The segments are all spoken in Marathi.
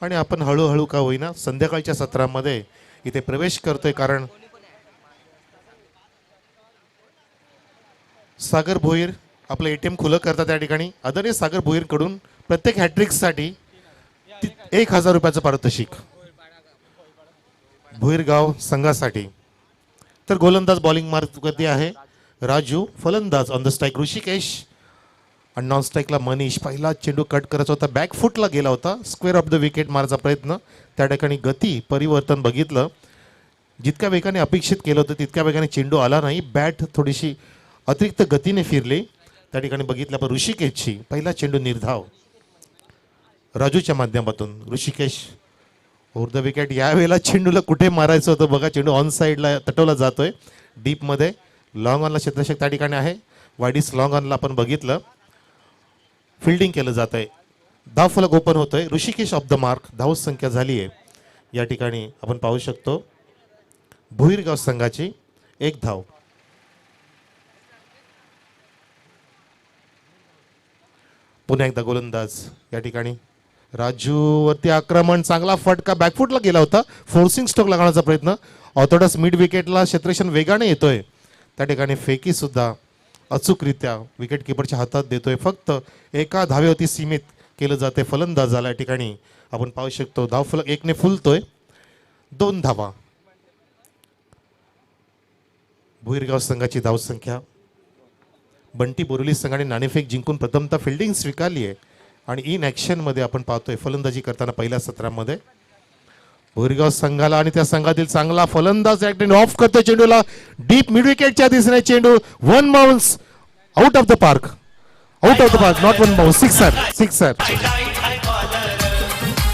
आणि आपण हळूहळू का होईना संध्याकाळच्या सत्रामध्ये इथे प्रवेश करतोय, कारण सागर भोईर आपलं एटीएम खुलं करतात त्या ठिकाणी. आदरणीय सागर भोईर कडून प्रत्येक हॅट्रिक्ससाठी 1000 रुपयाचं पारितोषिक भोईरगाव संघासाठी. तर गोलंदाज बॉलिंग मार्कवरती आहे राजू, फलंदाज ऑन द स्ट्राईक ऋषिकेश आणि नॉन स्ट्राईकला मनीष. पहिला चेंडू कट करायचा होता, बॅक फुटला गेला होता, स्क्वेअर ऑफ द विकेट मारायचा प्रयत्न. त्या ठिकाणी गती परिवर्तन बघितलं, जितक्या वेगाने अपेक्षित केलं होतं तितक्या वेगाने चेंडू आला नाही. बॅट थोडीशी अतिरिक्त गतीने फिरली. त्या ठिकाणी बघितलं आपण ऋषिकेशची पहिला चेंडू निर्धाव राजूच्या माध्यमातून. Rishikesh over the wicket. यावेळेला चेंडूला कुठे मारायचं होतं बघा, चेंडू ऑन साईडला तटवला जातोय डीपमध्ये. लॉंग ऑनला क्षेत्ररक्षक त्या ठिकाणी आहे, वाईडीस लॉंग ऑनला आपण बघितलं फिल्डिंग केलं जात आहे. धाव फलक ओपन होतोय. Rishikesh of the mark. धाव संख्या झाली आहे या ठिकाणी आपण पाहू शकतो भोईरगाव संघाची 1 धाव. पुन्हा एकदा गोलंदाज या ठिकाणी राजू वरती आक्रमण, चांगला फटका बॅकफुटला गेला होता, फोर्सिंग स्ट्रोक लागण्याचा प्रयत्न. ऑर्थोडॉक्स मिड विकेटला क्षेत्ररक्षण वेगाने येतोय. त्या ठिकाणी फेकी सुद्धा अचूकरित्या विकेट किपरच्या हातात देतोय. फक्त एका धावेवरती सीमित केलं जाते फलंदाजाला. या ठिकाणी आपण पाहू शकतो धाव फलक 1 ने फुलतोय. 2 धावा. भोईरगाव संघाची धाव संख्या. बंटी बोरिवली संघाने नाणेफेक जिंकून प्रथमतः फिल्डिंग स्वीकारली आहे आणि इन ॲक्शन मध्ये आपण पाहतोय फलंदाजी करताना पहिल्या सत्रामध्ये भोईरगाव संघाला आणि त्या संघातील चांगला फलंदाज ऑफ करतोय चेंडूला डीप मिड विकेटच्या दिशेने. चेंडू 1 bounce out of the park, out of the park, not 1 bounce. Sixer.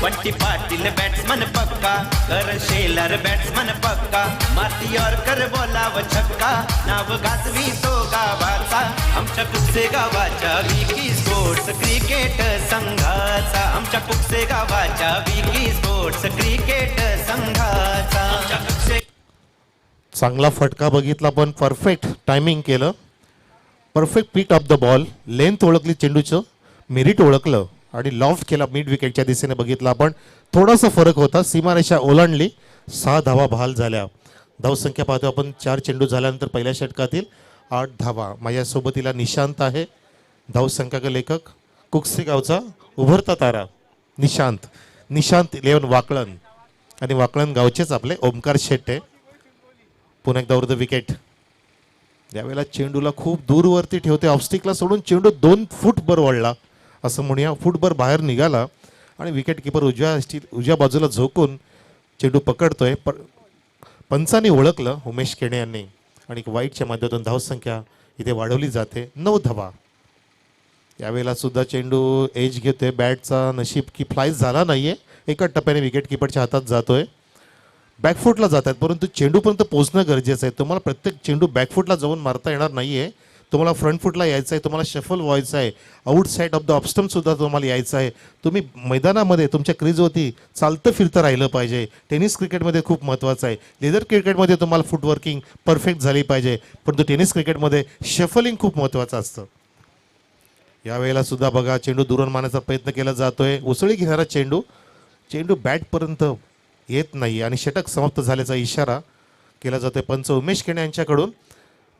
Bunty Patil batsman पक्का, कर शेलर बॅट्समन पक्का, माती कर बोलाव छक्का, नाव गाजवी तो गावाचा आमच्या कुकसे गावाच्या विकी स्पोर्ट्स क्रिकेट संघाचा, आमच्या कुकसे गावाच्या विकी स्पोर्ट्स क्रिकेट संघाचा. चांगला फटका बघितला पण परफेक्ट टायमिंग केलं, perfect pick of the ball, length ओळखली, चेंडूचं मेरिट ओळखलं आणि लॉफ्ट केला मिड विकेटच्या दिशेने. बघितला आपण थोडासा फरक होता, सीमारेषा ओलांडली. 6 धावा बहाल झाल्या. धावसंख्या पाहतो आपण 4 चेंडू झाल्यानंतर पहिल्या षटकातील 8 धावा. माझ्यासोबतीला निशांत आहे, धावसंख्या लेखक, कुकसे गावचा उभरता तारा निशांत. 11 वाकळण आणि वाकळण गावचेच आपले ओमकार शेट्टे. पुन्हा एकदा द विकेट. यावेळेला चेंडूला खूप दूरवरती ठेवते, ऑफस्टिकला सोडून चेंडू 2 फूट वर वळला असं म्हणूया, फुटभर बाहेर निघाला आणि विकेट किपर उजव्या बाजूला झोकून चेंडू पकडतोय. पंचांनी ओळखलं उमेश केणे यांनी आणि एक वाईटच्या माध्यमातून धावसंख्या इथे वाढवली जाते. 9 धावा. यावेळेला सुद्धा चेंडू एज घेतोय, बॅटचा नशीब की फ्लाईज झाला नाहीये, एका टप्प्याने विकेट किपरच्या हातात जातोय. बॅकफुटला जात आहेत परंतु चेंडूपर्यंत पोहोचणं गरजेचं आहे. तुम्हाला प्रत्येक चेंडू बॅकफुटला जाऊन मारता येणार नाहीये, तुम्हाला फ्रंट फुटला यायचं आहे, तुम्हाला शफल व्हायचं आहे, आउट साईड ऑफ द ऑफस्टम्प सुद्धा तुम्हाला यायचं आहे. तुम्ही मैदानामध्ये तुमच्या क्रीजवरती चालतं फिरतं राहिलं पाहिजे. टेनिस क्रिकेटमध्ये खूप महत्त्वाचं आहे. लेदर क्रिकेटमध्ये तुम्हाला फुटवर्किंग परफेक्ट झाली पाहिजे, परंतु टेनिस क्रिकेटमध्ये शफलिंग खूप महत्त्वाचं असतं. यावेळेला सुद्धा बघा चेंडू दुरून मारण्याचा प्रयत्न केला जातोय. उसळी घेणारा चेंडू, चेंडू बॅटपर्यंत येत नाही आणि षटक समाप्त झाल्याचा इशारा केला जातोय पंच उमेश केणे यांच्याकडून.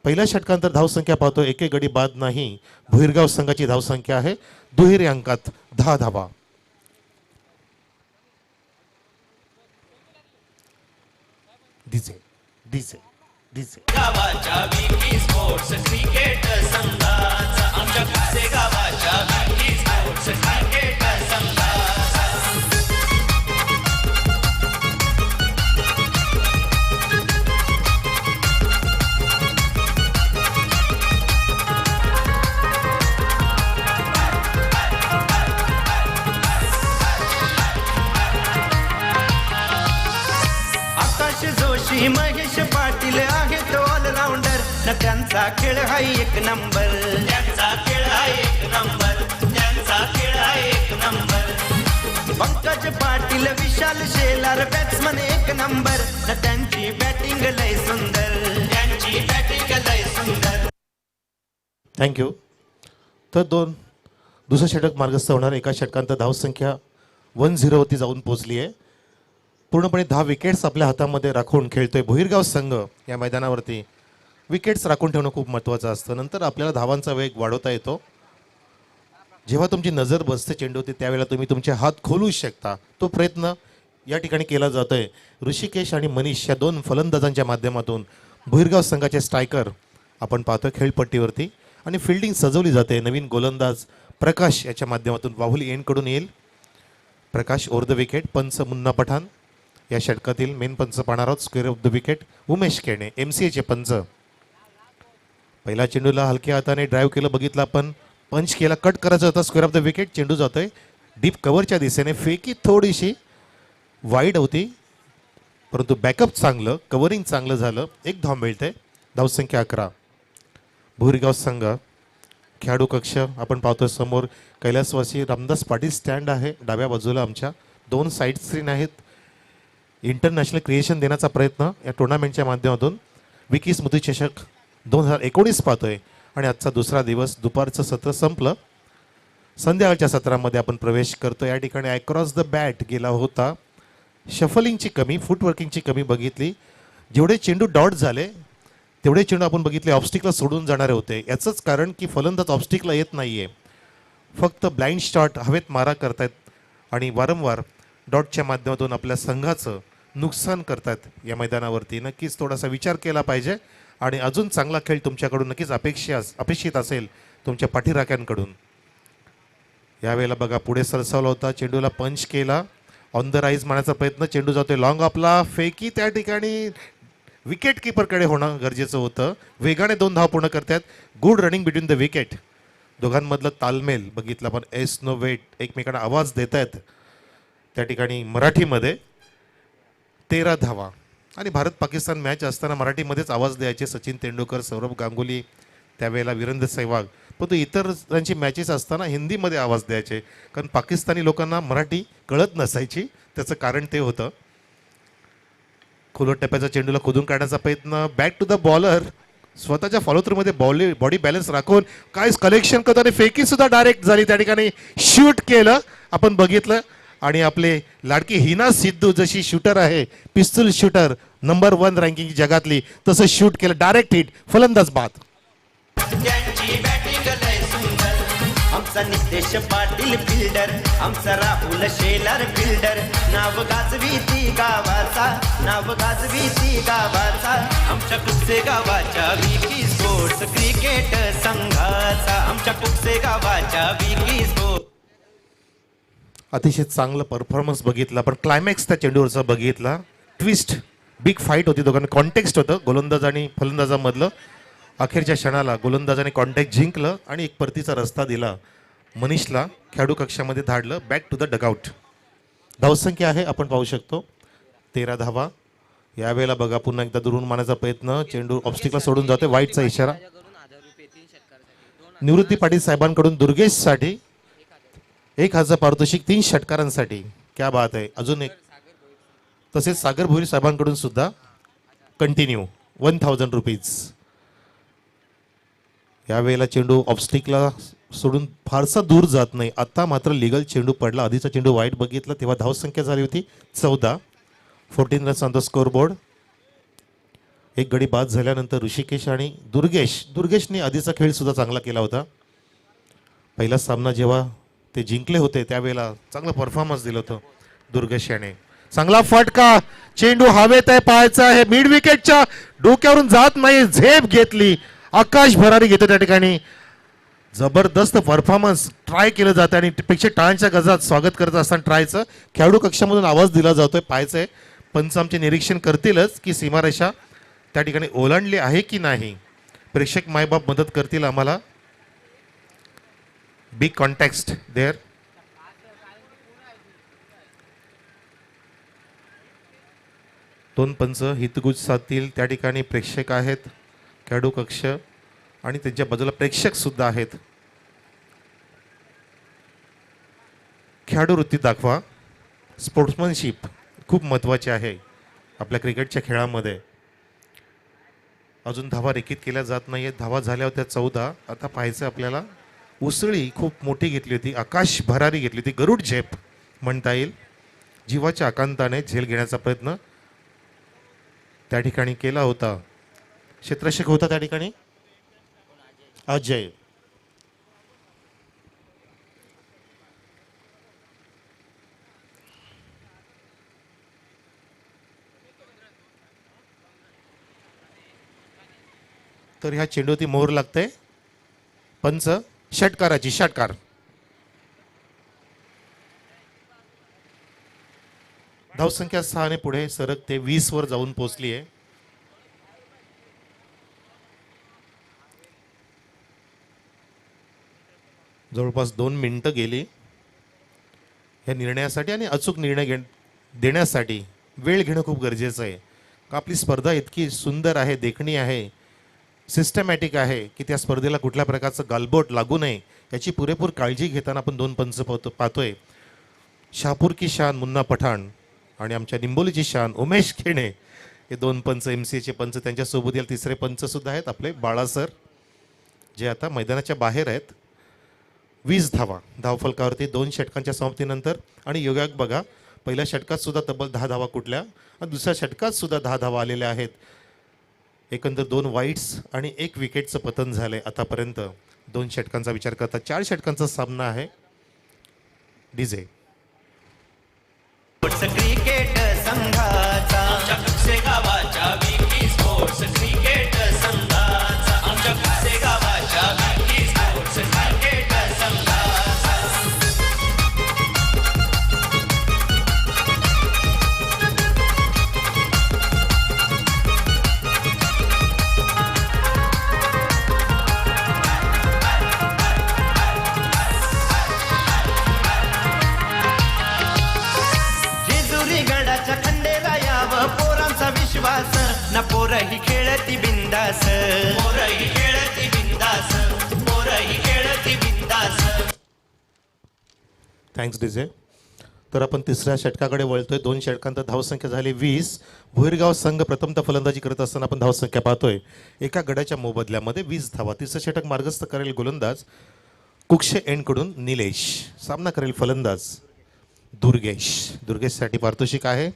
पहिल्या षटकांतर धावसंख्या पाहतो, एके गडी बाद नाही. भोईरगाव संघाची धावसंख्या आहे दुहेरी अंकात 10 धावा. डीजे डीजे डीजे गावाच्या विकी स्पोर्ट्स क्रिकेट संघाचा, आमच्या कुकसे गावाच्या विकी स्पोर्ट्स क्रिकेट संघाचा. जोशी महेश पाटील आहेत ऑलराऊंडर, न त्यांचा खेळ हा 1 नंबर, त्यांचा खेळ हा 1 नंबर, त्यांचा खेळ हा 1 नंबर. पंकज पाटील विशाल शेलार बॅट्समन 1 नंबर, न त्यांची बॅटिंग लय सुंदर, त्यांची बॅटिंग लय सुंदर. थँक्यू. तर दुसरं षटक मार्गस्थ होणार. एका षटकांत धावसंख्या 1-0 वरती जाऊन पोहोचली आहे. पूर्णपणे 10 विकेट्स आपल्या हातामध्ये राखून खेळतोय भुईरगाव संघ या मैदानावरती. विकेट्स राखून ठेवणं खूप महत्त्वाचं असतं. नंतर आपल्याला धावांचा वेग वाढवता येतो. जेव्हा तुमची नजर बसते चेंडूवरती त्यावेळेला तुम्ही तुमचे हात खोलू शकता. तो प्रयत्न या ठिकाणी केला जातोय. ऋषिकेश आणि मनीष या दोन फलंदाजांच्या माध्यमातून भुईरगाव संघाचे स्ट्रायकर आपण पाहतोय खेळपट्टीवरती. आणि फिल्डिंग सजवली जाते. नवीन गोलंदाज प्रकाश याच्या माध्यमातून बाहुली एंडकडून येईल. Prakash over the wicket. पंच मुन्ना पठाण या षटकातील मेन पंच पाहणार आहोत. Square of the wicket Umesh Kene MCAचे पंच. पहिला चेंडूला हलक्या हाताने ड्राईव्ह केलं बघितलं आपण. पंच केला, कट करायचा होता. Square of the wicket. चेंडू जातोय डीप कव्हरच्या दिशेने. फेकी थोडीशी वाईड होती परंतु बॅकअप चांगलं, कव्हरिंग चांगलं झालं. एक धाव मिळते. धावसंख्या 11. भुईरगाव संघ खेळाडू कक्ष आपण पाहतोय समोर. कैलासवासी रामदास पाटील स्टँड आहे डाव्या बाजूला. आमच्या 2 साईड स्क्रीन आहेत. इंटरनॅशनल क्रिएशन देण्याचा प्रयत्न या टुर्नामेंटच्या माध्यमातून. विकी स्मृती चषक 2019 पाहतोय. आणि आजचा दुसरा दिवस. दुपारचं सत्र संपलं. संध्याकाळच्या सत्रामध्ये आपण प्रवेश करतो. या ठिकाणी अक्रॉस द बॅट गेला होता. शफलिंगची कमी, फुटवर्किंगची कमी बघितली. जेवढे चेंडू डॉट झाले तेवढे चेंडू आपण बघितले ऑब्स्टिकला सोडून जाणारे होते. याचंच कारण की फलंदाज ऑब्स्टिकला येत नाही आहे. फक्त ब्लाइंड शॉट हवेत मारा करतायत आणि वारंवार डॉटच्या माध्यमातून आपल्या संघाचं नुकसान करतात या मैदानावरती. नक्कीच थोडासा विचार केला पाहिजे आणि अजून चांगला खेळ तुमच्याकडून नक्कीच अपेक्षित असेल तुमच्या पाठीराख्यांकडून. यावेळेला बघा पुढे सरसावला होता. चेंडूला पंच केला. ऑन द राईज मारण्याचा प्रयत्न. चेंडू जातोय लॉंग. आपला फेकी त्या ठिकाणी विकेट किपरकडे होणं गरजेचं होतं. वेगाने 2 धाव पूर्ण करतात. Good running between the wicket. दोघांमधलं तालमेल बघितलं पण. एस नो वेट एकमेकांना आवाज देत आहेत त्या ठिकाणी मराठीमध्ये. 13 धावा. आणि भारत पाकिस्तान मॅच असताना मराठीमध्येच आवाज द्यायचे सचिन तेंडुलकर, सौरभ गांगुली, त्यावेळेला वीरेंद्र सहवाग. परंतु इतरांची मॅचेस असताना हिंदीमध्ये आवाज द्यायचे कारण पाकिस्तानी लोकांना मराठी कळत नसायची. त्याचं कारण ते होतं. खोलट टप्प्याचा चेंडूला खोदून काढण्याचा प्रयत्न. Back to the bowler. स्वतःच्या फॉलोथ्रूमध्ये बॉडी बॅलन्स राखून काय कलेक्शन करतो आणि फेकी सुद्धा डायरेक्ट झाली. त्या ठिकाणी शूट केलं आपण बघितलं. आणि आपले लाडकी हिना सिद्धू जशी शूटर आहे, पिस्तूल शूटर नंबर 1 रँकिंग जगातली, तसं शूट केलं. Direct hit. फलंदाज बाद. त्यांची बॅटिंग लय सुंदर. आमचा नितेश पाटील फिल्डर. आमचा राहुल शेलार फिल्डर. नाव गाजवी ती गावाचा. नाव गाजवी ती गावाचा. आमच्या कुकसे गावाच्या विकी स्पोर्ट्स क्रिकेट संघाचा. आमच्या कुकसे गावाच्या विकी स्पोर्ट्स. अतिशय चांगलं परफॉर्मन्स बघितला पण क्लायमॅक्स त्या चेंडूवरचा बघितला. ट्विस्ट, बिग फाईट होती. दोघांना कॉन्टेक्स्ट होतं गोलंदाज आणि फलंदाजामधलं. अखेरच्या क्षणाला गोलंदाजाने कॉन्टॅक्ट जिंकलं आणि एक परतीचा रस्ता दिला. मनीषला खेळाडू कक्षामध्ये धाडलं. Back to the dugout. धावसंख्या आहे आपण पाहू शकतो 13 धावा. यावेळेला बघा पुन्हा एकदा दुरून मारण्याचा प्रयत्न. चेंडू ऑब्स्टिकला सोडून जातोय. वाईटचा इशारा. निवृत्ती पाटील साहेबांकडून दुर्गेशसाठी 1000 पारितोषिक 3 षटकारांसाठी. क्या बात आहे. अजून एक. तसेच सागर भोईर साहेबांकडून सुद्धा कंटिन्यू 1000 रुपीज. यावेळेला चेंडू ऑब्स्टिकला सोडून फारसा दूर जात नाही. आता मात्र लिगल चेंडू पडला. आधीचा चेंडू वाईट बघितला तेव्हा धावसंख्या झाली होती 14. 14 runs on the score board. एक गडी बाद झाल्यानंतर ऋषिकेश आणि दुर्गेशने आधीचा खेळ सुद्धा चांगला केला होता. पहिला सामना जेव्हा ते जिंकले होते त्यावेळेला चांगलं परफॉर्मन्स दिलं होतं दुर्गेश याने. चांगला फटका. चेंडू हवेत आहे. पाहायचा आहे. मिड विकेटच्या डोक्यावरून जात नाही. झेप घेतली. आकाश भरारी घेतो त्या ठिकाणी. जबरदस्त परफॉर्मन्स. ट्राय केलं जातं आणि पेक्षा टाळ्यांच्या गजात स्वागत करत असताना ट्रायचं खेळाडू कक्षामधून आवाज दिला जातोय. पाहायचंय पंच आमचे निरीक्षण करतीलच की सीमारेषा त्या ठिकाणी ओलांडली आहे की नाही. प्रेक्षक मायबाप मदत करतील आम्हाला. Big context there. दोन पंच हितगुज साधतील. त्या ठिकाणी प्रेक्षक आहेत. खेळाडू कक्ष आणि त्यांच्या बाजूला प्रेक्षक सुद्धा आहेत. खेळाडू वृत्ती दाखवा. स्पोर्ट्समनशिप खूप महत्त्वाची आहे आपल्या क्रिकेटच्या खेळामध्ये. अजून धावा रेखीत केल्या जात नाही आहेत. धावा झाल्या होत्या 14. आता पाहायचं आपल्याला. उसळी खूप मोठी घेतली होती. आकाश भरारी घेतली होती. गरुड झेप म्हणता येईल. जीवाच्या आकांताने झेल घेण्याचा प्रयत्न त्या ठिकाणी केला होता. क्षेत्ररक्षक होता त्या ठिकाणी अजय. तर ह्या चेंडूवरती मोहर लागते. पंच षटकाराची. षटकार. धावसंख्या 6 ने पुढे सरकते 20 वर जाऊन पोहोचली आहे. जवळपास 2 मिनिटं गेली या निर्णयासाठी आणि अचूक निर्णय देण्यासाठी वेळ घेणं खूप गरजेचं आहे. आपली स्पर्धा इतकी सुंदर आहे, देखणी आहे, सिस्टमॅटिक आहे की त्या स्पर्धेला कुठल्या प्रकारचं गालबोट लागू नये याची पुरेपूर काळजी घेताना आपण 2 पंच पाहतोय. शहापूर की शान मुन्ना पठाण आणि आमच्या निंबोलीची शान उमेश खेणे हे 2 पंच MCAचे पंच. त्यांच्यासोबत याला तिसरे पंच सुद्धा आहेत आपले बाळासर, जे आता मैदानाच्या बाहेर आहेत. 20 धावा धावफलकावरती 2 षटकांच्या समाप्तीनंतर. आणि योगायोग बघा, पहिल्या षटकात सुद्धा तब्बल 10 धावा कुठल्या आणि दुसऱ्या षटकात सुद्धा 10 धावा आलेल्या आहेत. एकंदर 2 वाईट्स आणि 1 विकेटचं पतन झालंय आतापर्यंत. 2 षटकांचा विचार करता 4 षटकांचा सामना आहे. डीजे क्रिकेट संघाचा आमच्या गावाच्या विकी स्पोर्ट्स क्रिकेट संघाचा आमच्या गावाच्या विकी स्पोर्ट्स क्रिकेट संघाचा. पोरांचा विश्वास न पोरही खेळती बिंदास. पोरही खेळती बिंदास. पोरही खेळती बिंदास. Thanks DJ. तर आपण तिसऱ्या षटकाकडे वळतोय. 2 षटकांत धावसंख्या झाली 20. भोईरगाव संघ प्रथमतः फलंदाजी करत असताना आपण धावसंख्या पाहतोय. एका गड्याच्या मोबदल्यामध्ये 20 धावा. तिसरं षटक मार्गस्थ करेल गोलंदाज कुक्षे एंडकडून निलेश. सामना करेल फलंदाज दुर्गेश. दुर्गेशसाठी पारितोषिक आहे.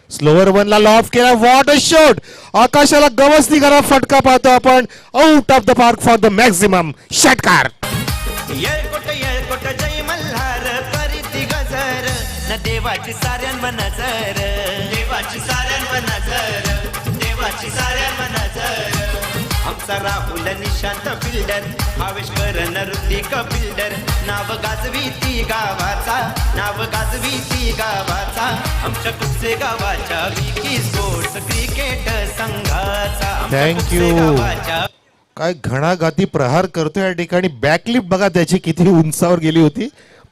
स्लोअर वनला लॉफ केला. What a shot. आकाशाला गवस निघाला फटका पाहतो आपण. Out of the park for the maximum. षटकार. येळकोट जय मल्हार परिती गजर न देवाची साऱ्यांवर नजर. देवाची साऱ्यांवर नजर. देवाची साऱ्यांवर नजर. आमचा राहुल निशांत फिल्डर भावेश करण ऋतिक फिल्डर. नाव गाजवी ती गावाचा. नाव गाजवी ती गावाचा. आमच्या कुसे गावाच्या विकी स्पोर्ट्स क्रिकेट संघाचा. थँक्यू. काय घणाघाती प्रहार करतोय या ठिकाणी. बॅकलिप बघा त्याची किती उंचावर गेली होती.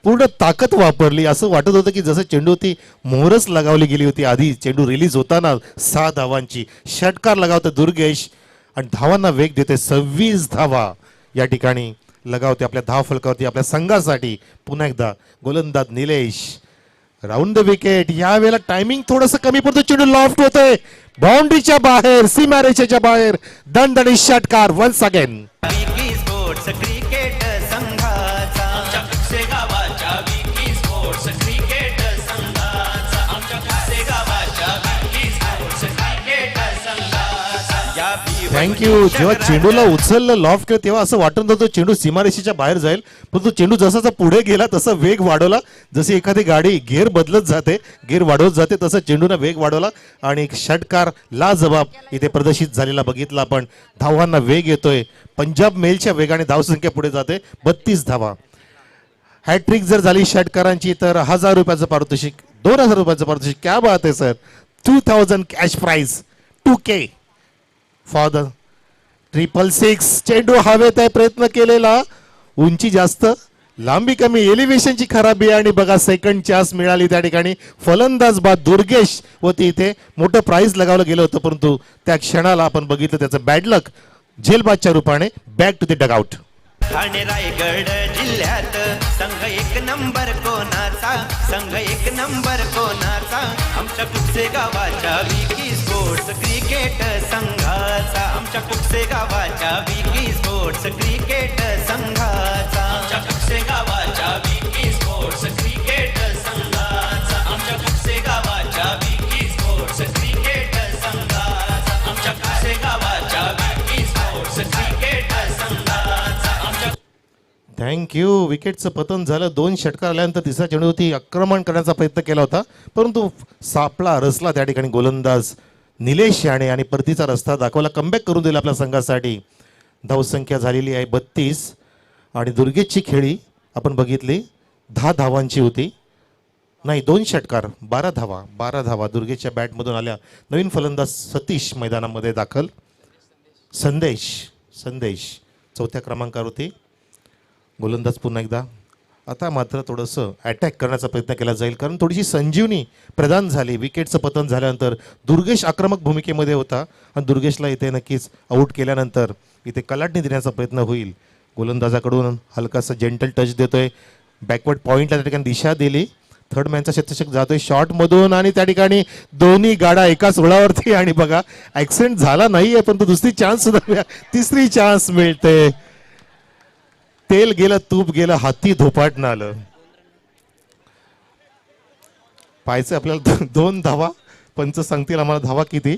पूर्ण ताकद वापरली. असं वाटत होतं की जसं चेंडू होती मोहरच लगावली गेली होती. आधी चेंडू रिलीज होताना 6 धावांची. षटकार लगावतं दुर्गेश आणि धावांना वेग देते. 26 धावा या ठिकाणी लगावते आपल्या धाव फलकावरती आपल्या संघासाठी. पुन्हा एकदा गोलंदाज निलेश. Round the wicket. यावेळेला टायमिंग थोडंसं कमी पडतो. चेंडू लॉफ्ट होतोय बाउंड्रीच्या बाहेर, सीमारेषेच्या बाहेर. दणदणीत षटकार once again. Vicky Sports cricket संघाचा आमच्या कुसे गावाच्या विकी स्पोर्ट्स क्रिकेट संघाचा. आमच्या कुसे गावाच्या विकी स्पोर्ट्स क्रिकेट संघाचा. या थँक्यू. जेव्हा चेंडूला उचललं लॉफ केलं तेव्हा असं वाटत होतं चेंडू सीमारेषेच्या बाहेर जाईल, परंतु चेंडू जसा पुढे गेला तसा वेग वाढवला. जशी एखादी गाडी गिअर बदलत जाते, गिअर वाढवत जाते, तसं चेंडूनं वेग वाढवला आणि एक षटकार लाजबाब इथे प्रदर्शित झालेला बघितला आपण. धावांना वेग येतोय. पंजाब मेलच्या वेगाने धावसंख्या पुढे जाते. 32 धावा. हॅट्रिक जर झाली षटकारांची तर 1000 रुपयाचं पारितोषिक, 2000 रुपयाचं पारितोषिक. क्या बात आहे sir. 2000 cash prize, 2K for the 666. चेंडू हवेत आहे. प्रयत्न केलेला, उंची जास्त, लांबी कमी, एलिव्हेशनची खराबी आणि बघा सेकंड चान्स मिळाली त्या ठिकाणी. फलंदाज बाद दुर्गेश होती. इथे मोठं प्राइज लगावलं गेलं होतं, परंतु त्या क्षणाला आपण बघितलं त्याचं बॅड लक झेलबादच्या रूपाने back to the dugout. Thane Raigad जिल्ह्यात संघ 1 नंबर कोणाचा. संघ 1 नंबर कोणाचा. आमच्या कुसे गावाच्या विकी स्पोर्ट्स क्रिकेट संघाचा. आमच्या कुसे गावाच्या विकी स्पोर्ट्स क्रिकेट संघाचा. आमच्या कुसे गावाच्या विकी स्पोर्ट्स क्रिकेट संघाचा. थँक्यू. विकेटचं पतन झालं. 2 षटकार आल्यानंतर तिसरा चेंडूवरती आक्रमण करण्याचा प्रयत्न केला होता, परंतु सापळा रचला त्या ठिकाणी गोलंदाज निलेश याने आणि परतीचा रस्ता दाखवला. कमबॅक करून दिला आपल्या संघासाठी. धावसंख्या झालेली आहे 32 आणि दुर्गेशची खेळी आपण बघितली 10 धावांची होती. नाही, 2 षटकार 12 धावा दुर्गेशच्या बॅटमधून आल्या. नवीन फलंदाज सतीश मैदानामध्ये दाखल. संदेश चौथ्या क्रमांकावरती. गोलंदाज पुन्हा एकदा. आता मात्र थोडंसं अटॅक करण्याचा प्रयत्न केला जाईल, कारण थोडीशी संजीवनी प्रदान झाली. विकेटचं पतन झाल्यानंतर दुर्गेश आक्रमक भूमिकेमध्ये होता आणि दुर्गेशला इथे नक्कीच आऊट केल्यानंतर इथे कलाटणी देण्याचा प्रयत्न होईल. गोलंदाजाकडून हलकासा जेंटल टच देतोय. बॅकवर्ड पॉईंटला त्या ठिकाणी दिशा दिली. थर्ड मॅनचा शतक जातोय शॉटमधून आणि त्या ठिकाणी दोन्ही गाडा एकाच ओळावरती. आणि बघा, ॲक्सिडेंट झाला नाहीये, पण दुसरी चान्स सुद्धा, तिसरी चान्स मिळते. तेल गेलं, तूप गेलं, हाती धोपाटणं आलं. पाहायचं आपल्याला 2 धावा. पंच सांगतील आम्हाला धावा किती.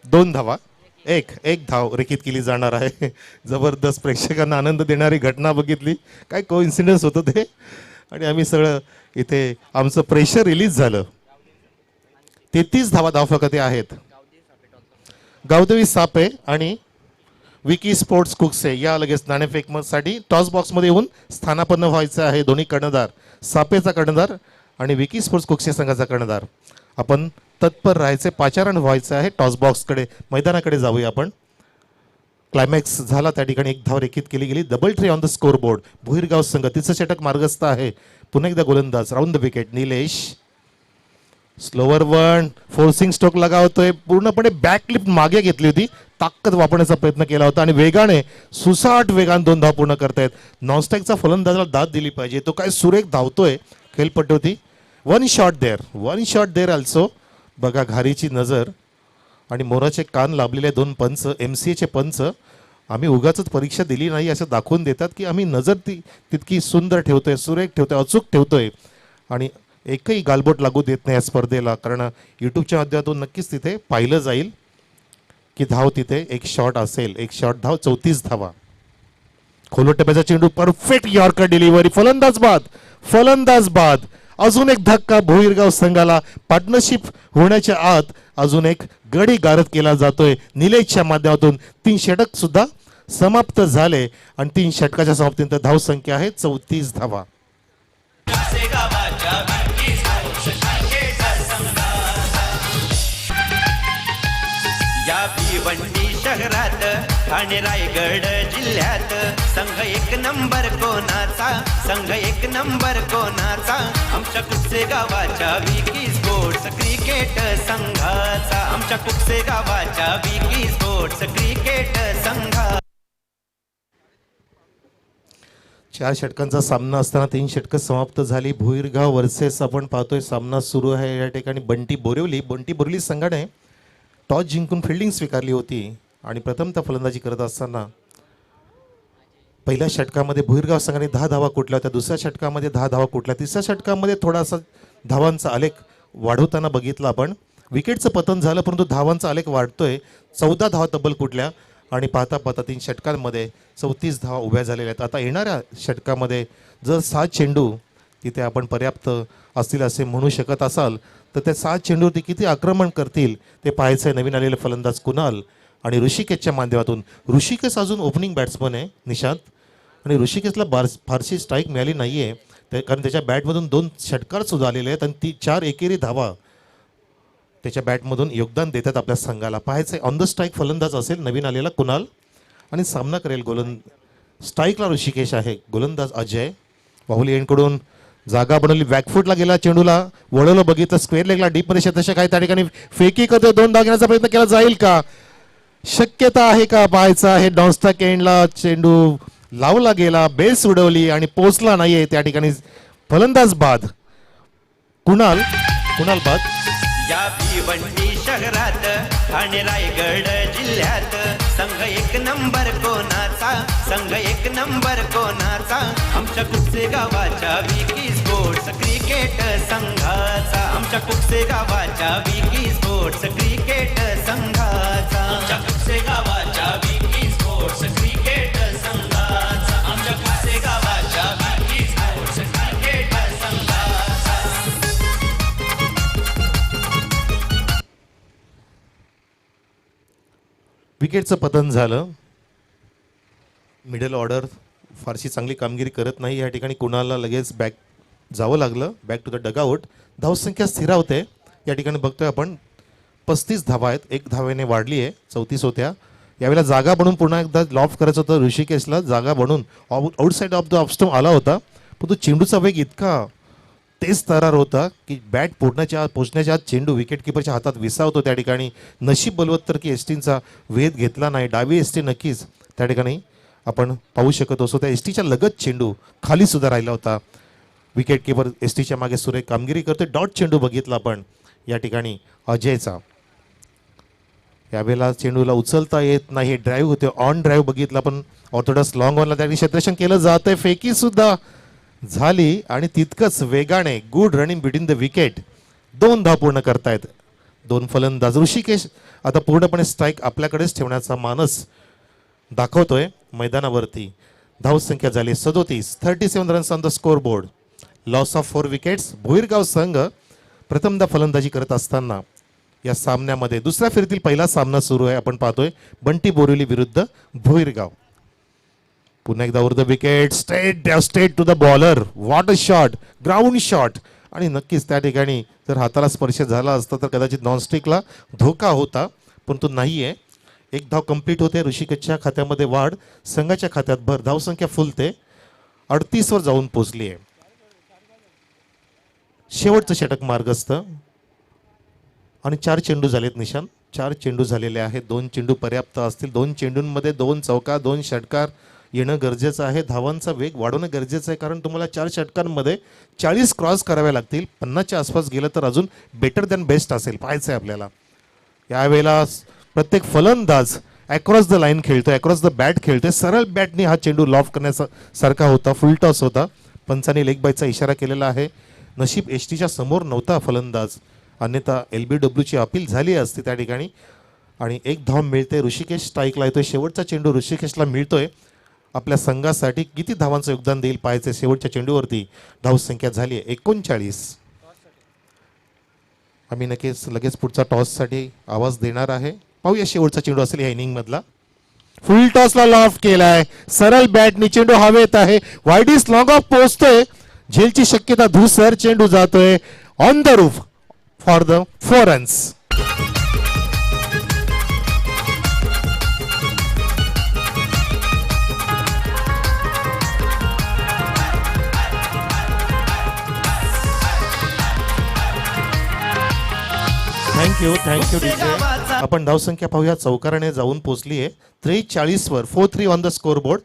2 धावा. एक धाव रेखीत केली जाणार आहे. जबरदस्त प्रेक्षकांना आनंद देणारी घटना बघितली. काय कोइन्सिडन्स होतं ते. आणि आम्ही सगळं इथे आमचं प्रेशर रिलीज झालं. 33 धावा धावफलकात आहेत. गावदेवी सापे आणि विकी स्पोर्ट्स कुकसे या लगेच नाणेफेकसाठी टॉस बॉक्समध्ये येऊन स्थानापन्न व्हायचं आहे. दोन्ही कर्णधार, सापेचा कर्णधार आणि विकी स्पोर्ट्स कुकसे संघाचा कर्णधार. आपण तत्पर राहायचे, पाचारण व्हायचं आहे. टॉस बॉक्सकडे, मैदानाकडे जाऊया आपण. क्लायमॅक्स झाला, त्या ठिकाणी 1 धाव रेखीत केली गेली. Double three on the scoreboard. Bhuirgaon संघ तिचं षटक मार्गस्थ आहे. पुन्हा एकदा गोलंदाज round the wicket Nilesh. Slower one, forcing stroke लगावतोय. पूर्णपणे बॅकलिफ्ट मागे घेतली होती, ताकद वापरण्याचा प्रयत्न केला होता आणि वेगाने, सुसाट वेगाने 2 धाव पूर्ण करतायत. नॉनस्टॅकचा फलंदाजाला दाद दिली पाहिजे. तो काय सुरेख धावतोय खेळपट्टीवरती. 1 शॉट देअर ऑल्सो. बघा, घारीची नजर आणि मोराचे कान लाभलेले 2 पंच, MCAचे पंच. आम्ही उगाच परीक्षा दिली नाही असं दाखवून देतात की आम्ही नजर तितकी सुंदर ठेवतोय, सुरेख ठेवतोय, अचूक ठेवतोय आणि एकही गालबोट लागू देत नाही या स्पर्धेला. कारण यूट्यूबच्या माध्यमातून नक्कीच तिथे पाहिलं जाईल की धाव तिथे 1 शॉट असेल. 1 शॉट धाव, 34 धावा. खोलो टप्प्याचा चेंडू, परफेक्ट यॉर्कर डिलिव्हरी. फलंदाज बाद. अजून एक धक्का भुईरगाव संघाला. पार्टनरशिप होण्याच्या आत अजून एक गडी गारद केला जातोय निलेशच्या माध्यमातून. 3 षटक सुद्धा समाप्त झाले आणि 3 षटकाच्या समाप्तीनंतर धावसंख्या आहे 34 धावा. या भिवंडी शहरात ठाणे रायगड जिल्ह्यात संघ 1 नंबर कोणाचा, संघ 1 नंबर कोणाचा. आमच्या कुकसे गावाच्या विकी स्पोर्ट्स क्रिकेट संघाचा, आमच्या कुकसे गावाच्या विकी स्पोर्ट्स क्रिकेट संघा. 4 षटकांचा सामना असताना 3 षटकं समाप्त झाली. भुईरगाव वर्सेस आपण पाहतोय सामना सुरू आहे. या ठिकाणी बंटी बोरिवली संघाने टॉस जिंकून फिल्डिंग स्वीकारली होती आणि प्रथमतः फलंदाजी करत असताना पहिल्या षटकामध्ये भुईरगाव संघाने 10 धावा कुठल्या होत्या. दुसऱ्या षटकामध्ये 10 धावा कुठल्या. तिसऱ्या षटकामध्ये थोडासा धावांचा आलेख वाढवताना बघितला आपण. विकेटचं पतन झालं, परंतु धावांचा आलेख वाढतोय. 14 धावा तब्बल कुठल्या आणि पाहता 3 षटकांमध्ये 34 धावा उभ्या झालेल्या आहेत. आता येणाऱ्या षटकामध्ये जर 7 चेंडू तिथे आपण पर्याप्त असतील असे म्हणू शकत असाल तर त्या 7 चेंडूवरती किती आक्रमण करतील ते पाहायचं आहे. नवीन आलेले फलंदाज कुणाल आणि ऋषिकेशच्या माध्यमातून. ऋषिकेश अजून ओपनिंग बॅट्समन आहे निशांत, आणि ऋषिकेशला फारशी स्ट्राईक मिळाली नाही आहे, कारण त्याच्या बॅटमधून 2 षटकार सुद्धा आलेले आहेत आणि 4 एकेरी धावा त्याच्या बॅटमधून योगदान देतात आपल्या संघाला. पाहायचं आहे ऑन द स्ट्राईक फलंदाज असेल नवीन आलेला कुणाल आणि सामना करेल स्ट्राईकला ऋषिकेश आहे. गोलंदाज अजय. बाहुली एंडकडून जागा बनवली, बॅकफुटला गेला, चेंडूला वळवलं, बघितलं स्क्वेअर लेगला डीपमध्ये शतशक आहे. त्या ठिकाणी फेकी करतोय. 2 धाव घेण्याचा प्रयत्न केला जाईल का, शक्यता आहे का पाहायचं आहे. डॉनस्टॅक एंडला चेंडू लावला गेला, बेस उडवली आणि पोचला नाहीये. त्या ठिकाणी फलंदाज बाद. कुणाल बाद. या भिवंडी शहरात ठाणे रायगड जिल्ह्यात संघ 1 नंबर कोणाचा, संघ 1 नंबर कोणाचा. आमच्या कुकसे गावाच्या विकी स्पोर्ट्स क्रिकेट संघाचा, आमच्या कुकसे गावाच्या विकी स्पोर्ट्स क्रिकेट संघाचा, आमच्या कुकसे गावाच्या विकी स्पोर्ट्स क्रिकेट विकेटचं पतन झालं. मिडल ऑर्डर फारशी चांगली कामगिरी करत नाही. या ठिकाणी कुणाला लगेच बॅक जावं लागलं, बॅक टू द डगआउट. धावसंख्या स्थिरावते. या ठिकाणी बघतोय आपण 35 धावा आहेत, एक धावेने वाढली आहे, 34 होत्या. यावेळेला जागा बनून पुन्हा एकदा लॉफ करायचं होतं ऋषिकेशला. जागा बनून आउटसाईड ऑफ द ऑफस्टम्प आला होता, पण तो चेंडूचा वेग इतका तेज तरार होता की बॅट पोचण्याच्या आत चेंडू विकेटकीपरच्या हातात विसावतो. त्या ठिकाणी नशीब बलवत्तर की एसटीचा वेध घेतला नाही. डावी एसटी नक्कीच त्या ठिकाणी आपण पाहू शकत असो. त्या एसटीच्या लगत चेंडू खाली सुद्धा राहिला होता. विकेटकीपर एसटीच्या मागे सुरेख कामगिरी करते. डॉट चेंडू बघितला आपण या ठिकाणी अजयचा. यावेळेला चेंडूला उचलता येत नाही. ड्राईव्ह होते, ऑन ड्राईव्ह बघितला, पण ऑर्थोडॉक्स लॉंग ऑनला त्या ठिकाणी क्षेत्ररक्षण केलं जातंय. फेकी सुद्धा झाली आणि तितकंच वेगाने good running between the wicket. 2 धाव पूर्ण करतायत 2 फलंदाज. ऋषिकेश आता पूर्णपणे स्ट्राईक आपल्याकडेच ठेवण्याचा मानस दाखवतोय मैदानावरती. धावसंख्या झाली 37 runs on the scoreboard. Loss of 4 wickets. Bhoirgaon संघ प्रथमदा फलंदाजी करत असताना या सामन्यामध्ये दुसऱ्या फेरीतील पहिला सामना सुरू आहे. आपण पाहतोय बंटी बोरिवली विरुद्ध भोईरगाव. पुन्हा एकदा over the wicket. Straight to the bowler. What a shot, ground shot. आणि नक्कीच त्या ठिकाणी जर हाताला स्पर्श झाला असता तर कदाचित नॉनस्टिकला धोका होता, पण तो नाहीये. 1 धाव कंप्लीट होते. ऋषिकेशच्या खात्यामध्ये वाढ, संघाच्या खात्यात भर. धावसंख्या फुलते 38 वर जाऊन पोहोचली आहे. शेवटचं षटक मार्गस्थ आणि 4 चेंडू झालेत निशान. 4 चेंडू झालेले आहेत. 2 चेंडू पर्याप्त असतील. 2 चेंडूंमध्ये 2 चौका, 2 षटकार येणं गरजेचं आहे. धावांचा वेग वाढवणं गरजेचं आहे, कारण तुम्हाला 4 षटकांमध्ये 40 क्रॉस करावे लागतील. 50च्या आसपास गेलं तर अजून बेटर दॅन बेस्ट असेल. पाहायचं आहे आपल्याला. यावेळेला प्रत्येक फलंदाज अक्रॉस द लाईन खेळतोय, अक्रॉस द बॅट खेळतोय. सरळ बॅटनी हा चेंडू लॉफ करण्याचा सारखा होता. फुल टॉस होता. पंचांनी लेग बायचा इशारा केलेला आहे. नशीब एसटीच्या समोर नव्हता फलंदाज, अन्यथा LBWची अपील झाली असती त्या ठिकाणी. आणि 1 धाव मिळते. ऋषिकेश स्ट्राईकला येतोय. शेवटचा चेंडू ऋषिकेशला मिळतोय. आपल्या संघासाठी किती धावांचं योगदान देईल पाहायचे. शेवटच्या चेंडूवरती धावसंख्या झाली आहे 39. आम्ही नक्कीच लगेच पुढचा टॉससाठी आवाज देणार आहे. पाहूया शेवटचा चेंडू असेल या इनिंग मधला. फुल टॉसला लॉफ केलाय. सरळ बॅटनी चेंडू हवेत आहे. वाईडीस लॉंग ऑफ पोहोचतोय. झेलची शक्यता धुसर. चेंडू जातोय on the roof for the 4 runs. Thank you DJ. आपण धावसंख्या पाहूया. चौकाराने जाऊन पोहोचली आहे 43 वर. 4-3 ऑन द स्कोर बोर्ड.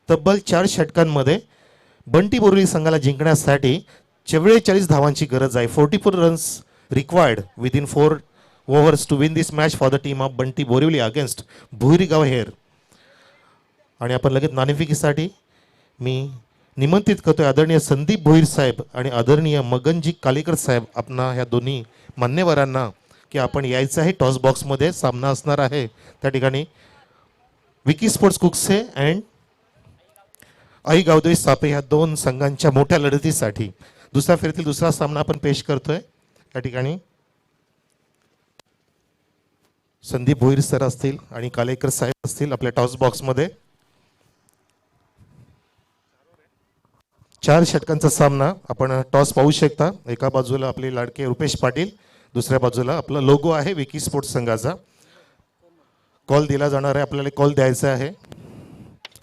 तब्बल 4 षटकांमध्ये बंटी बोरिवली संघाला जिंकण्यासाठी 44 धावांची गरज आहे. 44 runs required within 4 overs to win this match for the team of Bunty Borivali against Bhuirgaon here. आणि आपण लगेच नाणेफेकीसाठी मी निमंत्रित करतोय आदरणीय संदीप भोईर साहेब आणि आदरणीय मगनजी कालेकर साहेब, आपणा ह्या दोन्ही मान्यवरांना की आपण यायचं आहे. टॉस बॉक्समध्ये सामना असणार आहे त्या ठिकाणी विकी स्पोर्ट्स कुकसे अँड आई गावदेवी सापे ह्या 2 संघांच्या मोठ्या लढतीसाठी दुसऱ्या फेरीतील दुसरा सामना आपण पेश करतोय. त्या ठिकाणी संदीप भोईर सर असतील आणि कालेकर साहेब असतील आपल्या टॉस बॉक्समध्ये. 4 षटकांचा सामना आपण टॉस पाहू शकता. एका बाजूला आपले लाडके रुपेश पाटील, दुसऱ्या बाजूला आपला लोगो आहे विकी स्पोर्ट्स संघाचा. कॉल दिला जाणार आहे. आपल्याला कॉल द्यायचा आहे.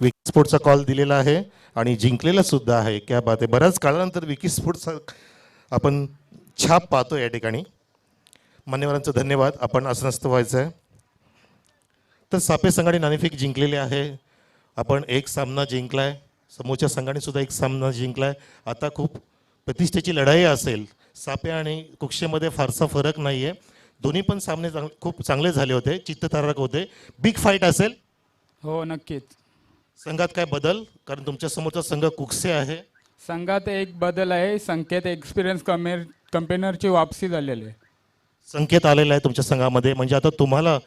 विकी स्पोर्ट्सचा कॉल दिलेला आहे आणि जिंकलेला सुद्धा आहे. क्या बात आहे. बऱ्याच काळानंतर विकी स्पोर्ट्स आपण छाप पाहतो या ठिकाणी. मान्यवरांचं धन्यवाद. आपण असं नसतं व्हायचं आहे. तर सापे संघाने नाणेफेक जिंकलेली आहे. आपण 1 सामना जिंकलाय. समोरच्या संघाने सुद्धा 1 सामना जिंकलाय. आता खूप प्रतिष्ठेची लढाई असेल. सापे आणि कुक्षेमध्ये फारसा फरक नाही आहे. दोन्ही पण सामने खूप चांगले झाले होते, चित्तथरारक होते. बिग फाईट असेल. हो नक्कीच. संघात काय बदल, कारण तुमच्या समोरचा संघ कुकसे आहे. संघात एक बदल आहे. संकेत एक्सपिरियन्स कंपेनरची वापसी झालेली आहे. संकेत आलेला आहे तुमच्या संघामध्ये. म्हणजे आता तुम्हाला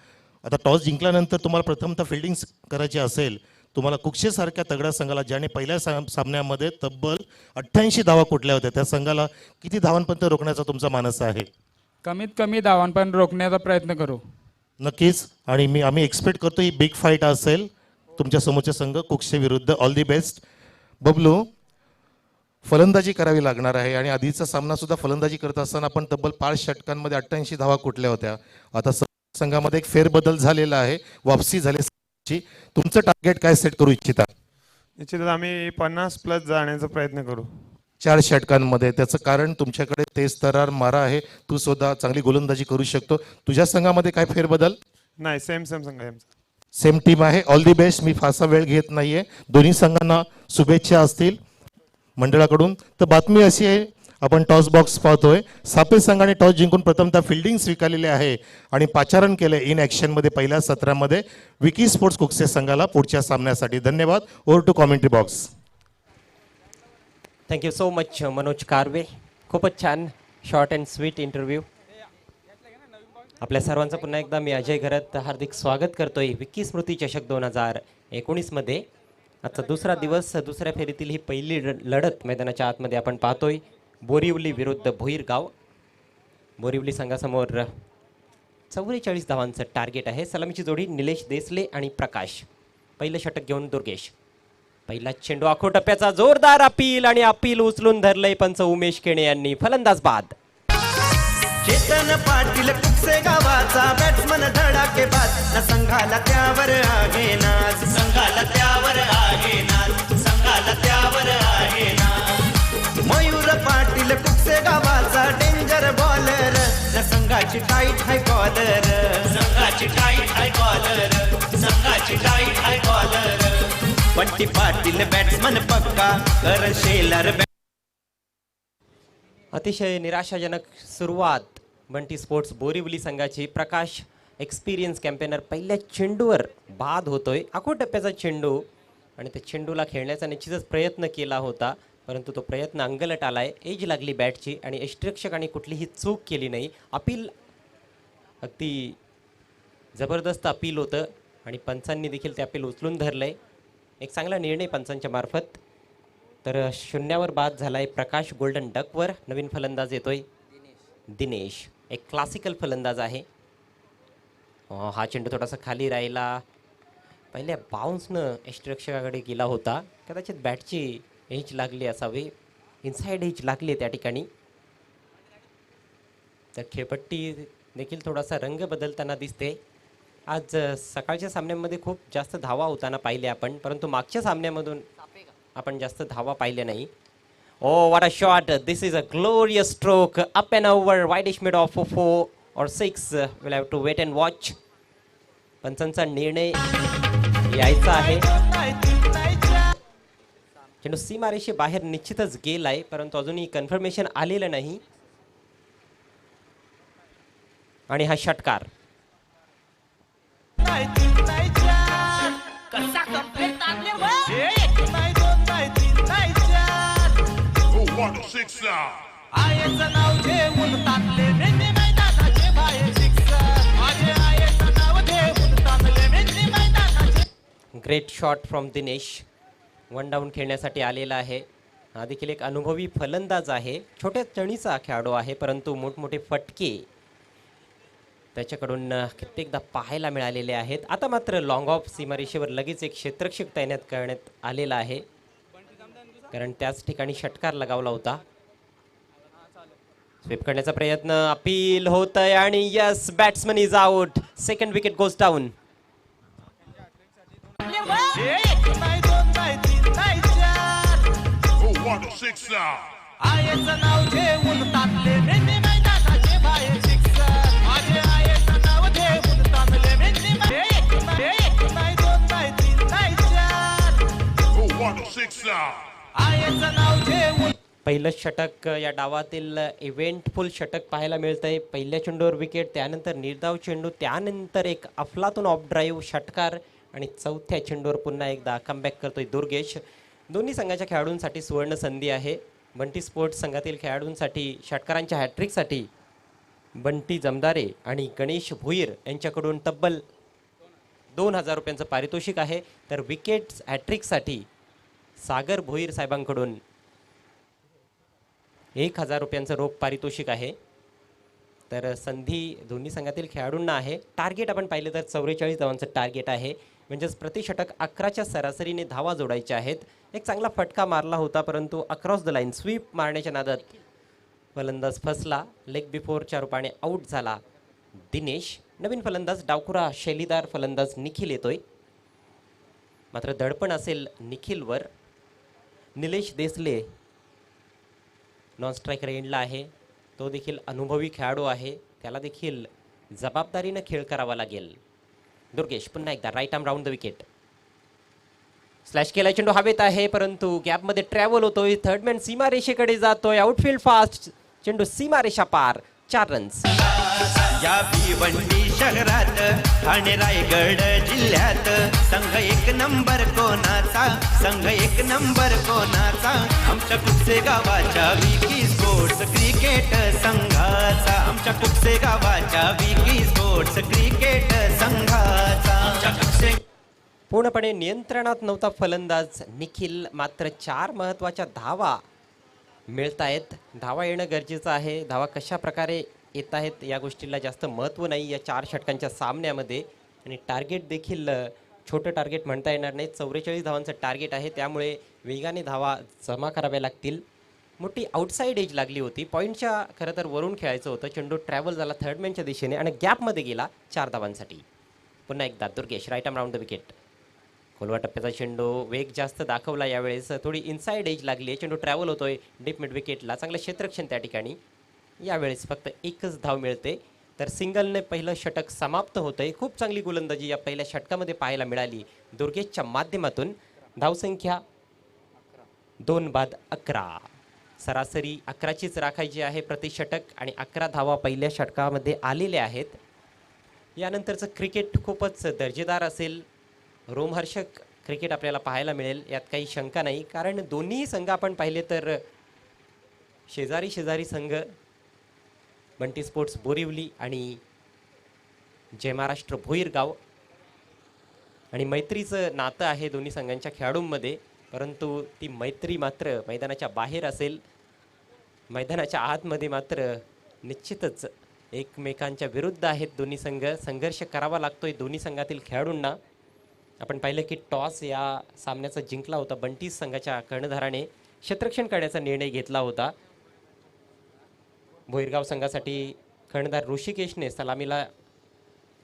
आता टॉस जिंकल्यानंतर तुम्हाला प्रथमतः फिल्डिंग करायची असेल. तुम्हाला कुक्षेसारख्या तगड्या संघाला ज्याने पहिल्या सामन्यामध्ये तब्बल 88 धावा कुठल्या होत्या, त्या संघाला किती धावांपर्यंत रोखण्याचा तुमचा मानस आहे? कमीत कमी धावांपर्यंत रोखण्याचा प्रयत्न करू. नक्कीच. आणि आम्ही एक्सपेक्ट करतो ही बिग फाईट असेल तुमच्या समोरच्या संघ कुक्से विरुद्ध. All the best. बबलू, फलंदाजी करावी लागणार आहे आणि आधीचा सामना सुद्धा फलंदाजी करत असताना आपण तब्बल 5 षटकांमध्ये 88 धावा कुठल्या होत्या. आता संघामध्ये एक फेरबदल झालेला आहे, वापसी झाली. तुमचं टार्गेट काय सेट करू इच्छिता? निश्चितच आम्ही 50+ जाण्याचा प्रयत्न करू. 4 षटकांमध्ये. त्याचं कारण तुमच्याकडे तेज तरार मारा आहे, तू सुद्धा चांगली गोलंदाजी करू शकतो. तुझ्या संघामध्ये काय फेरबदल? नाही, सेम संघ आहे आमचा. सेम टीम आहे. All the best. मी फारसा वेळ घेत नाहीये. दोन्ही संघांना शुभेच्छा असतील मंडळाकडून. तर बातमी अशी आहे, आपण टॉस बॉक्स पाहतोय. सापेल संघाने टॉस जिंकून प्रथमतः फिल्डिंग स्वीकारलेली आहे आणि पाचारण केलं इन ॲक्शनमध्ये पहिल्या सत्रामध्ये. विकी स्पोर्ट्स कुक्से संघाला पुढच्या सामन्यासाठी धन्यवाद. Over to commentary box. Thank you so much Manoj Karve. खूपच छान शॉर्ट अँड स्वीट इंटरव्ह्यू. आपल्या सर्वांचं पुन्हा एकदा मी अजय घरत हार्दिक स्वागत करतोय विकी स्मृती चषक 2019मध्ये. आजचा दुसरा दिवस, दुसऱ्या फेरीतील ही पहिली लढत मैदानाच्या आतमध्ये आपण पाहतोय. बोरिवली विरुद्ध भोईरगाव. बोरिवली संघासमोर 44 धावांचं टार्गेट आहे. सलामीची जोडी निलेश देसले आणि प्रकाश. पहिलं षटक घेऊन दुर्गेश. पहिला चेंडू आखो टप्प्याचा जोरदार अपील आणि अपील उचलून धरलंय पंच उमेश केणे यांनी. फलंदाज बाद. चेतन पाटील कुक्से गावाचा बॅट्समन धडाकेबाज. न संघाला त्यावर आहे नाच, संघाला त्यावर आहे नाच, संघाला त्यावर आहे नाच. मयूर पाटील कुक्से गावाचा डेंजर बॉलर. न संघाची टाईट हाय कॉलर, संघाची टाईट हाय कॉलर, संघाची टाईट हाय कॉलर. बंटी पाटील बॅट्समन पक्का कर शेलर. अतिशय निराशाजनक सुरुवात बंटी स्पोर्ट्स बोरिवली संघाची. प्रकाश एक्सपिरियन्स कॅम्पेनर पहिल्या चेंडूवर बाद होतोय. आखो टप्प्याचा चेंडू आणि त्या चेंडूला खेळण्याचा निश्चितच प्रयत्न केला होता, परंतु तो प्रयत्न अंगलट आलाय. एज लागली बॅटची आणि यष्टिरक्षकांनी कुठलीही चूक केली नाही. अपील अगदी जबरदस्त अपील होतं आणि पंचांनी देखील ते अपील उचलून धरलंय. एक चांगला निर्णय पंचांच्या मार्फत. तर 0वर बाद झालाय प्रकाश गोल्डन डकवर. नवीन फलंदाज येतोय दिनेश. एक क्लासिकल फलंदाज आहे. हा चेंडू थोडासा खाली राहिला. पहिल्या बाउन्सनं यष्टिरक्षकाकडे गेला होता. कदाचित बॅटची एज लागली असावी, इनसाइड एज लागली आहे त्या ठिकाणी. तर खेळपट्टी देखील थोडासा रंग बदलताना दिसते. आज सकाळच्या सामन्यामध्ये खूप जास्त धावा होताना पाहिले आपण, परंतु मागच्या सामन्यामधून आपण जास्त धावा पाहिल्या नाही. Oh what a shot. This is a glorious stroke. Up and over wideish mid off 4 or 6. Will have to wait and watch. पंचांचा निर्णय यायचा आहे. चेंडू सीमारेषे बाहेर निश्चितच गेलाय, परंतु अजूनही कन्फर्मेशन आलेलं नाही. आणि हा षटकार. Great shot from Dinesh. 1 down खेळण्यासाठी आलेला आहे. हा देखील एक अनुभवी फलंदाज आहे. छोट्या चणीचा खेळाडू आहे, परंतु मोठमोठे फटके त्याच्याकडून कित्येकदा पाहायला मिळालेले आहेत. आता मात्र लॉंग ऑफ सीमारेषेवर लगेच एक क्षेत्ररक्षक तैनात करण्यात आलेला आहे, कारण त्याच ठिकाणी षटकार लगावला होता. स्वीप करण्याचा प्रयत्न. अपील होत आहे आणि yes, batsman is out. Second wicket goes down. पहिलं षटक या डावातील इव्हेंटफुल षटक पाहायला मिळतंय. पहिल्या चेंडूवर विकेट, त्यानंतर निर्धाव चेंडू, त्यानंतर एक अफलातून ऑफ ड्राईव्ह षटकार आणि चौथ्या चेंडूवर पुन्हा एकदा कमबॅक करतोय दुर्गेश. दोन्ही संघाच्या खेळाडूंसाठी सुवर्ण संधी आहे. बंटी स्पोर्ट्स संघातील खेळाडूंसाठी षटकारांच्या हॅट्रिकसाठी बंटी जमदारे आणि गणेश भुईर यांच्याकडून तब्बल 2000 रुपयांचं पारितोषिक आहे. तर विकेट्स हॅट्रिकसाठी सागर भोईर साहेबांकडून 1000 रुपयांचं रोख पारितोषिक आहे. तर संधी दोन्ही संघातील खेळाडूंना आहे. टार्गेट आपण पाहिलं तर 44 धावांचं टार्गेट आहे, म्हणजेच प्रतिषटक 11च्या सरासरीने धावा जोडायच्या आहेत. एक चांगला फटका मारला होता, परंतु अक्रॉस द लाईन स्वीप मारण्याच्या नादात फलंदाज फसला. लेग बिफोरच्या रूपाने आऊट झाला दिनेश. नवीन फलंदाज डावखुरा शैलीदार फलंदाज निखिल येतोय. मात्र दडपण असेल निखिलवर. निलेश देसले नॉन स्ट्रायकर एंडला आहे. तो देखील अनुभवी खेळाडू आहे, त्याला देखील जबाबदारीनं खेळ करावा लागेल. दुर्गेश पुन्हा एकदा right arm round the wicket. Slash केला चेंडू हवेत आहे, परंतु गॅपमध्ये ट्रॅव्हल होतोय. थर्डमॅन सीमारेषेकडे जातोय. आउटफील्ड फास्ट, चेंडू सीमारेषा पार. 4 रन्स. या भिवंडी शहरात ठाणे रायगड जिल्ह्यात संघ एक नंबर कोणाचा, संघ एक नंबर कोणाचा, आमच्या कुपसे गावाच्या विकी स्पोर्ट्स क्रिकेट संघाचा, आमच्या कुपसे गावाच्या विकी स्पोर्ट्स क्रिकेट संघाचा, आमच्या कुपसे. पूर्णपणे नियंत्रणात नव्हता फलंदाज निखिल, मात्र 4 महत्त्वाच्या धावा मिळतायत. धावा येणं गरजेचं आहे. धावा कशा प्रकारे येत आहेत या गोष्टीला जास्त महत्त्व नाही या 4 षटकांच्या सामन्यामध्ये. आणि टार्गेट देखील छोटं टार्गेट म्हणता येणार नाही. 44 धावांचं टार्गेट आहे, त्यामुळे वेगाने धावा जमा कराव्या लागतील. मोठी आउटसाईड एज लागली होती. पॉईंटच्या खरं तर वरून खेळायचं होतं. चेंडू ट्रॅव्हल झाला थर्डमॅनच्या दिशेने आणि गॅपमध्ये गेला 4 धावांसाठी. पुन्हा एकदा Durgesh right arm round the wicket. खोलवा टप्प्याचा चेंडू वेग जास्त दाखवला यावेळेस. थोडी इनसाइड एज लागली आहे. चेंडू ट्रॅव्हल होतोय डीप मिड विकेटला. चांगलं क्षेत्ररक्षण त्या ठिकाणी. यावेळेस फक्त एकच धाव मिळते, तर सिंगलने पहिलं षटक समाप्त होतंय. खूप चांगली गोलंदाजी या पहिल्या षटकामध्ये पाहायला मिळाली दुर्गेशच्या माध्यमातून. धावसंख्या 2/11. सरासरी 11चीच राखायची आहे प्रति षटक आणि 11 धावा पहिल्या षटकामध्ये आलेल्या आहेत. यानंतरचं क्रिकेट खूपच दर्जेदार असेल. रोमहर्षक क्रिकेट आपल्याला पाहायला मिळेल, यात काही शंका नाही. कारण दोन्ही संघ आपण पाहिले तर शेजारी संघ बंटी स्पोर्ट्स बोरिवली आणि जय महाराष्ट्र भोईरगाव, आणि मैत्रीचं नातं आहे दोन्ही संघांच्या खेळाडूंमध्ये. परंतु ती मैत्री मात्र मैदानाच्या बाहेर असेल. मैदानाच्या आतमध्ये मात्र निश्चितच एकमेकांच्या विरुद्ध आहेत दोन्ही संघ. संघर्ष करावा लागतोय दोन्ही संघातील खेळाडूंना. आपण पाहिलं की टॉस या सामन्याचा जिंकला होता बंटी संघाच्या कर्णधाराने. क्षेत्ररक्षण करण्याचा निर्णय घेतला होता. भोईरगाव संघासाठी कर्णधार ऋषिकेशने सलामीला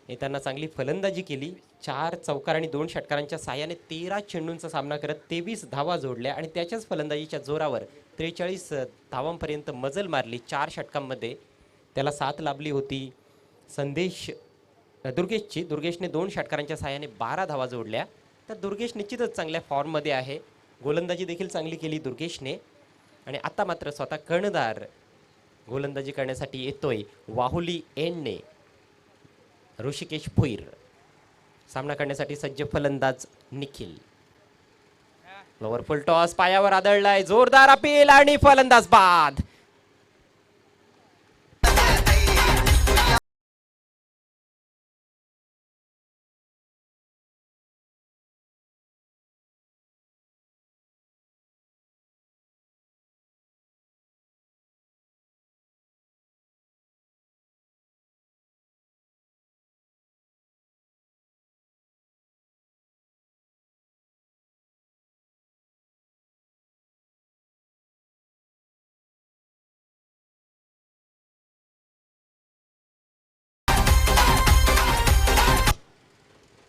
येताना चांगली फलंदाजी केली. 4 चौकार आणि 2 षटकारांच्या साहाय्याने 13 चेंडूंचा सामना करत 23 धावा जोडल्या आणि त्याच्याच फलंदाजीच्या जोरावर 43 धावांपर्यंत मजल मारली 4 षटकांमध्ये. त्याला 7 लाभली होती दुर्गेशची. दुर्गेशने 2 षटकारांच्या साहाय्याने 12 धावा जोडल्या. तर दुर्गेश निश्चितच चांगल्या फॉर्ममध्ये आहे. गोलंदाजी देखील चांगली केली दुर्गेशने. आणि आता मात्र स्वतः कर्णधार गोलंदाजी करण्यासाठी येतोय वाहुली एंडने. ऋषिकेश भोईर सामना करण्यासाठी सज्ज फलंदाज निखिल. लोअर फुल टॉस पायावर आदळलाय. जोरदार अपील आणि फलंदाज बाद.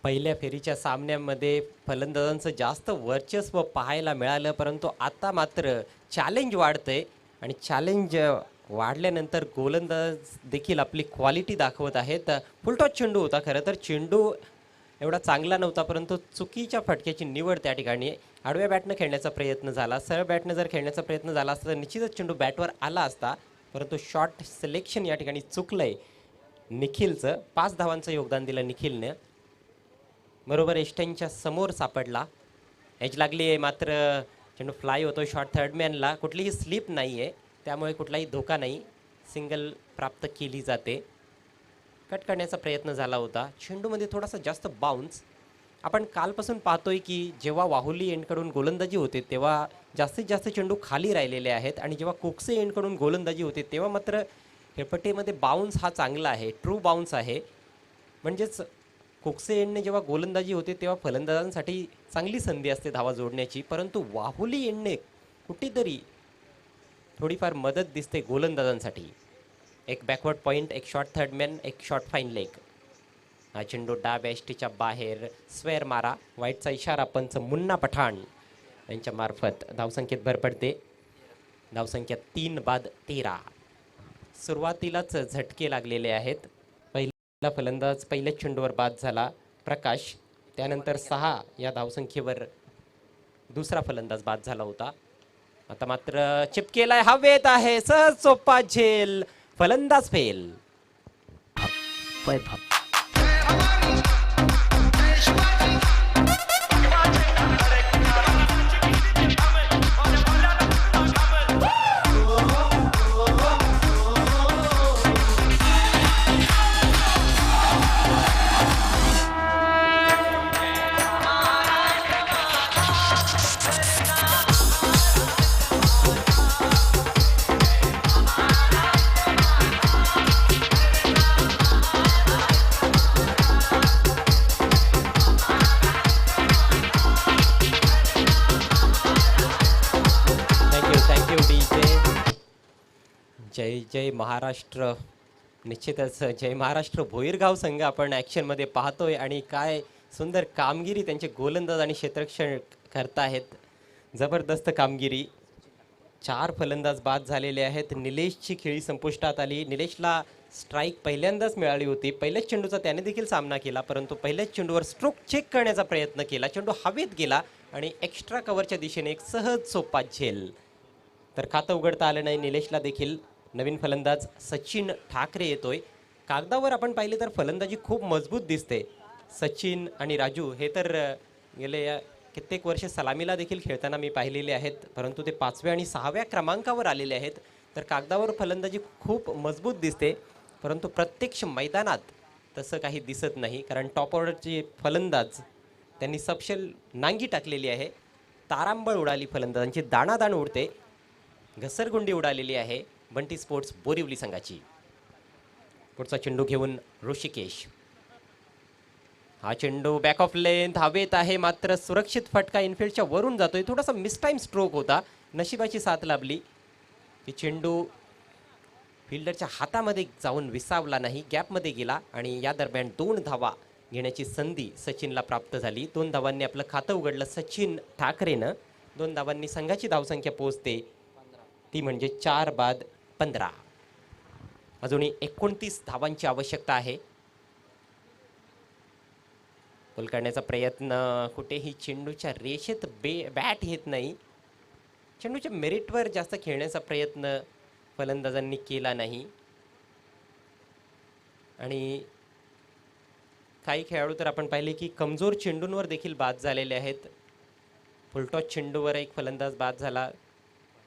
पहिल्या फेरीच्या सामन्यामध्ये फलंदाजांचं जास्त वर्चस्व पाहायला मिळालं, परंतु आता मात्र चॅलेंज वाढतंय आणि चॅलेंज वाढल्यानंतर गोलंदाज देखील आपली क्वालिटी दाखवत आहेत. फुलटॉस चेंडू होता खरं तर. चेंडू एवढा चांगला नव्हता, परंतु चुकीच्या फटक्याची निवड त्या ठिकाणी. आडव्या बॅटनं खेळण्याचा प्रयत्न झाला. सरळ बॅटनं जर खेळण्याचा प्रयत्न झाला असता तर निश्चितच चेंडू बॅटवर आला असता, परंतु शॉट सिलेक्शन या ठिकाणी चुकलंय निखिलचं. 5 धावांचं योगदान दिलं निखिलने. बरोबर एस्टनच्या समोर सापडला. एज लागली आहे, मात्र चेंडू फ्लाय होतो शॉट थर्डमॅनला. कुठलीही स्लिप नाही आहे, त्यामुळे कुठलाही धोका नाही. सिंगल प्राप्त केली जाते. कट करण्याचा प्रयत्न झाला होता. चेंडूमध्ये थोडासा जास्त बाउन्स. आपण कालपासून पाहतोय की जेव्हा वाहुली एंडकडून गोलंदाजी होते तेव्हा जास्तीत जास्त चेंडू खाली राहिलेले आहेत, आणि जेव्हा कोकसे एंडकडून गोलंदाजी होते तेव्हा मात्र खेळपट्टीमध्ये बाउन्स हा चांगला आहे, ट्रू बाउन्स आहे. म्हणजेच कोकसे येणने जेव्हा गोलंदाजी होते तेव्हा फलंदाजांसाठी चांगली संधी असते धावा जोडण्याची, परंतु वाहुली येणने कुठेतरी थोडीफार मदत दिसते गोलंदाजांसाठी. एक बॅकवर्ड पॉईंट, एक शॉर्ट थर्ड मॅन, एक शॉर्ट फाईन लेग. हा चेंडू डाव्या यष्टीच्या बाहेर स्क्वेअर मारा. वाईटचा इशारा पंच मुन्ना पठाण यांच्या मार्फत धावसंख्येत भर पडते. धावसंख्या 3 बाद 13. सुरुवातीलाच झटके लागलेले आहेत. पहिला फलंदाज पहिल्याच चेंडूवर बाद झाला प्रकाश. त्यानंतर 6 या धावसंख्येवर दुसरा फलंदाज बाद झाला होता. आता मात्र चिपकेलाय, हवेत आहे, सहज सोपा झेल, फलंदाज फेल. Thank you DJ. जय जय महाराष्ट्र. निश्चितच जय महाराष्ट्र भोईरगाव संघ आपण ॲक्शनमध्ये पाहतोय आणि काय सुंदर कामगिरी त्यांचे गोलंदाज आणि क्षेत्ररक्षण करताहेत. जबरदस्त कामगिरी. 4 फलंदाज बाद झालेले आहेत. निलेशची खेळी संपुष्टात आली. निलेशला स्ट्राईक पहिल्यांदाच मिळाली होती. पहिल्याच चेंडूचा त्याने देखील सामना केला, परंतु पहिल्याच चेंडूवर स्ट्रोक चेक करण्याचा प्रयत्न केला. चेंडू हवेत गेला आणि एक्स्ट्रा कव्हरच्या दिशेने एक सहज सोपा झेल. तर खातं उघडता आलं नाही निलेशला देखील. नवीन फलंदाज सचिन ठाकरे येतोय. कागदावर आपण पाहिले तर फलंदाजी खूप मजबूत दिसते. सचिन आणि राजू हे तर गेले कित्येक वर्ष सलामीला देखील खेळताना मी पाहिलेले आहेत, परंतु ते 5व्या आणि 6व्या क्रमांकावर आलेले आहेत. तर कागदावर फलंदाजी खूप मजबूत दिसते, परंतु प्रत्यक्ष मैदानात तसं काही दिसत नाही. कारण टॉप ऑर्डरचे फलंदाज त्यांनी सपशेल नांगी टाकलेली आहे. तारांबळ उडाली फलंदाजांची, दाणादाण उडते. घसरगुंडी उडालेली आहे बंटी स्पोर्ट्स बोरिवली संघाची. पुढचा चेंडू घेऊन ऋषिकेश. हा चेंडू बॅक ऑफ लेंथ हवेत आहे, मात्र सुरक्षित फटका इनफिल्डच्या वरून जातोय. थोडासा मिसटाईम स्ट्रोक होता, नशिबाची साथ लाभली की चेंडू फिल्डरच्या हातामध्ये जाऊन विसावला नाही, गॅपमध्ये गेला आणि या दरम्यान 2 धावा घेण्याची संधी सचिनला प्राप्त झाली. 2 धावांनी आपलं खातं उघडलं सचिन ठाकरेनं. 2 धावांनी संघाची धावसंख्या पोहोचते, ती म्हणजे 4 बाद 15. अजूनही 29 धावांची आवश्यकता आहे. गोल करण्याचा प्रयत्न, कुठेही चेंडूच्या रेषेत बॅट येत नाही. चेंडूच्या मेरिटवर जास्त खेळण्याचा प्रयत्न फलंदाजांनी केला नाही आणि काही खेळाडू तर आपण पाहिले की कमजोर चेंडूंवर देखील बाद झालेले आहेत. फुलटॉस चेंडूवर एक फलंदाज बाद झाला.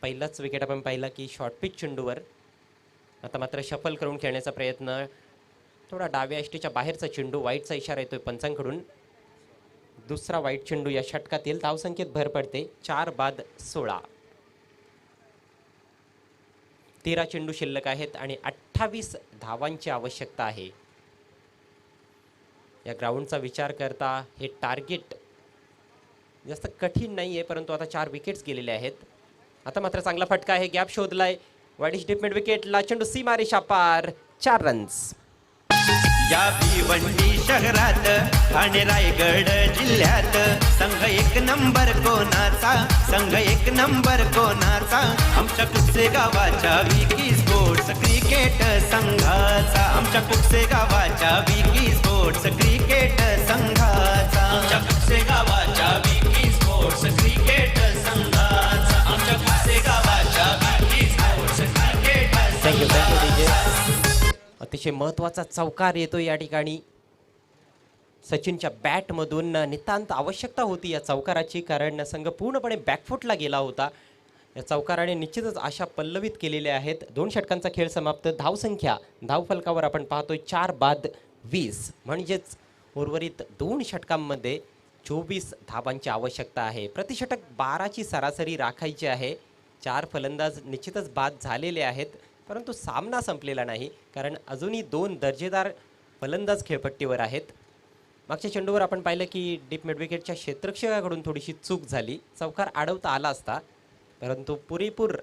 पहिलाच विकेट आपण पाहिला की शॉर्ट पिच चेंडूवर. आता मात्र शफल करून खेळण्याचा प्रयत्न, थोडा डाव्या यष्टीच्या बाहेरचा चेंडू, वाईटचा इशारा येतोय पंचांकडून. दुसरा वाईट चेंडू या षटकात येईल. धावसंख्येत भर पडते, 4 बाद 16. 13 चेंडू शिल्लक आहेत आणि 28 धावांची आवश्यकता आहे. या ग्राउंडचा विचार करता हे टार्गेट जास्त कठीण नाही आहे, परंतु आता 4 विकेट्स गेलेले आहेत. आता मात्र चांगला फटका आहे, गॅप शोधलाय. वाईडिश डिप मिड विकेटला चेंडू सीमारेषा पार, 4 रन्स. या भिवंडी शहरात ठाणे रायगड जिल्ह्यात संघ 1 नंबर कोणाचा, संघ 1 नंबर कोणाचा, आमच्या कुकसे गावाच्या विकी स्पोर्ट्स क्रिकेट संघाचा, आमच्या कुकसे गावाच्या विकी स्पोर्ट्स क्रिकेट संघाचा, आमच्या कुकसे गावाच्या विकी स्पोर्ट्स क्रिकेट संघाचा, आमच्या कुकसे गावाच्या Vicky Sports cricket. Thank you DJ. अतिशय महत्त्वाचा चौकार येतो या ठिकाणी. सचिनच्या बॅटमधून नितांत आवश्यकता होती या चौकाराची, कारण संघ पूर्णपणे बॅकफुटला गेला होता. या चौकाराने निश्चितच आशा पल्लवित केलेल्या आहेत. 2 षटकांचा खेळ समाप्त. धावसंख्या धावफलकावर आपण पाहतोय 4 बाद 20, म्हणजेच उर्वरित 2 षटकांमध्ये 24 धावांची आवश्यकता आहे. प्रतिषटक 12ची सरासरी राखायची आहे. 4 फलंदाज निश्चितच बाद झालेले आहेत. परंतु सामना संपलेला नाही, कारण अजूनही 2 दर्जेदार फलंदाज खेळपट्टीवर आहेत. मागच्या चेंडूवर आपण पाहिलं की डीप मिडविकेटच्या क्षेत्ररक्षकाकडून थोडीशी चूक झाली, चौकार अडवता आला असता, परंतु पुरेपूर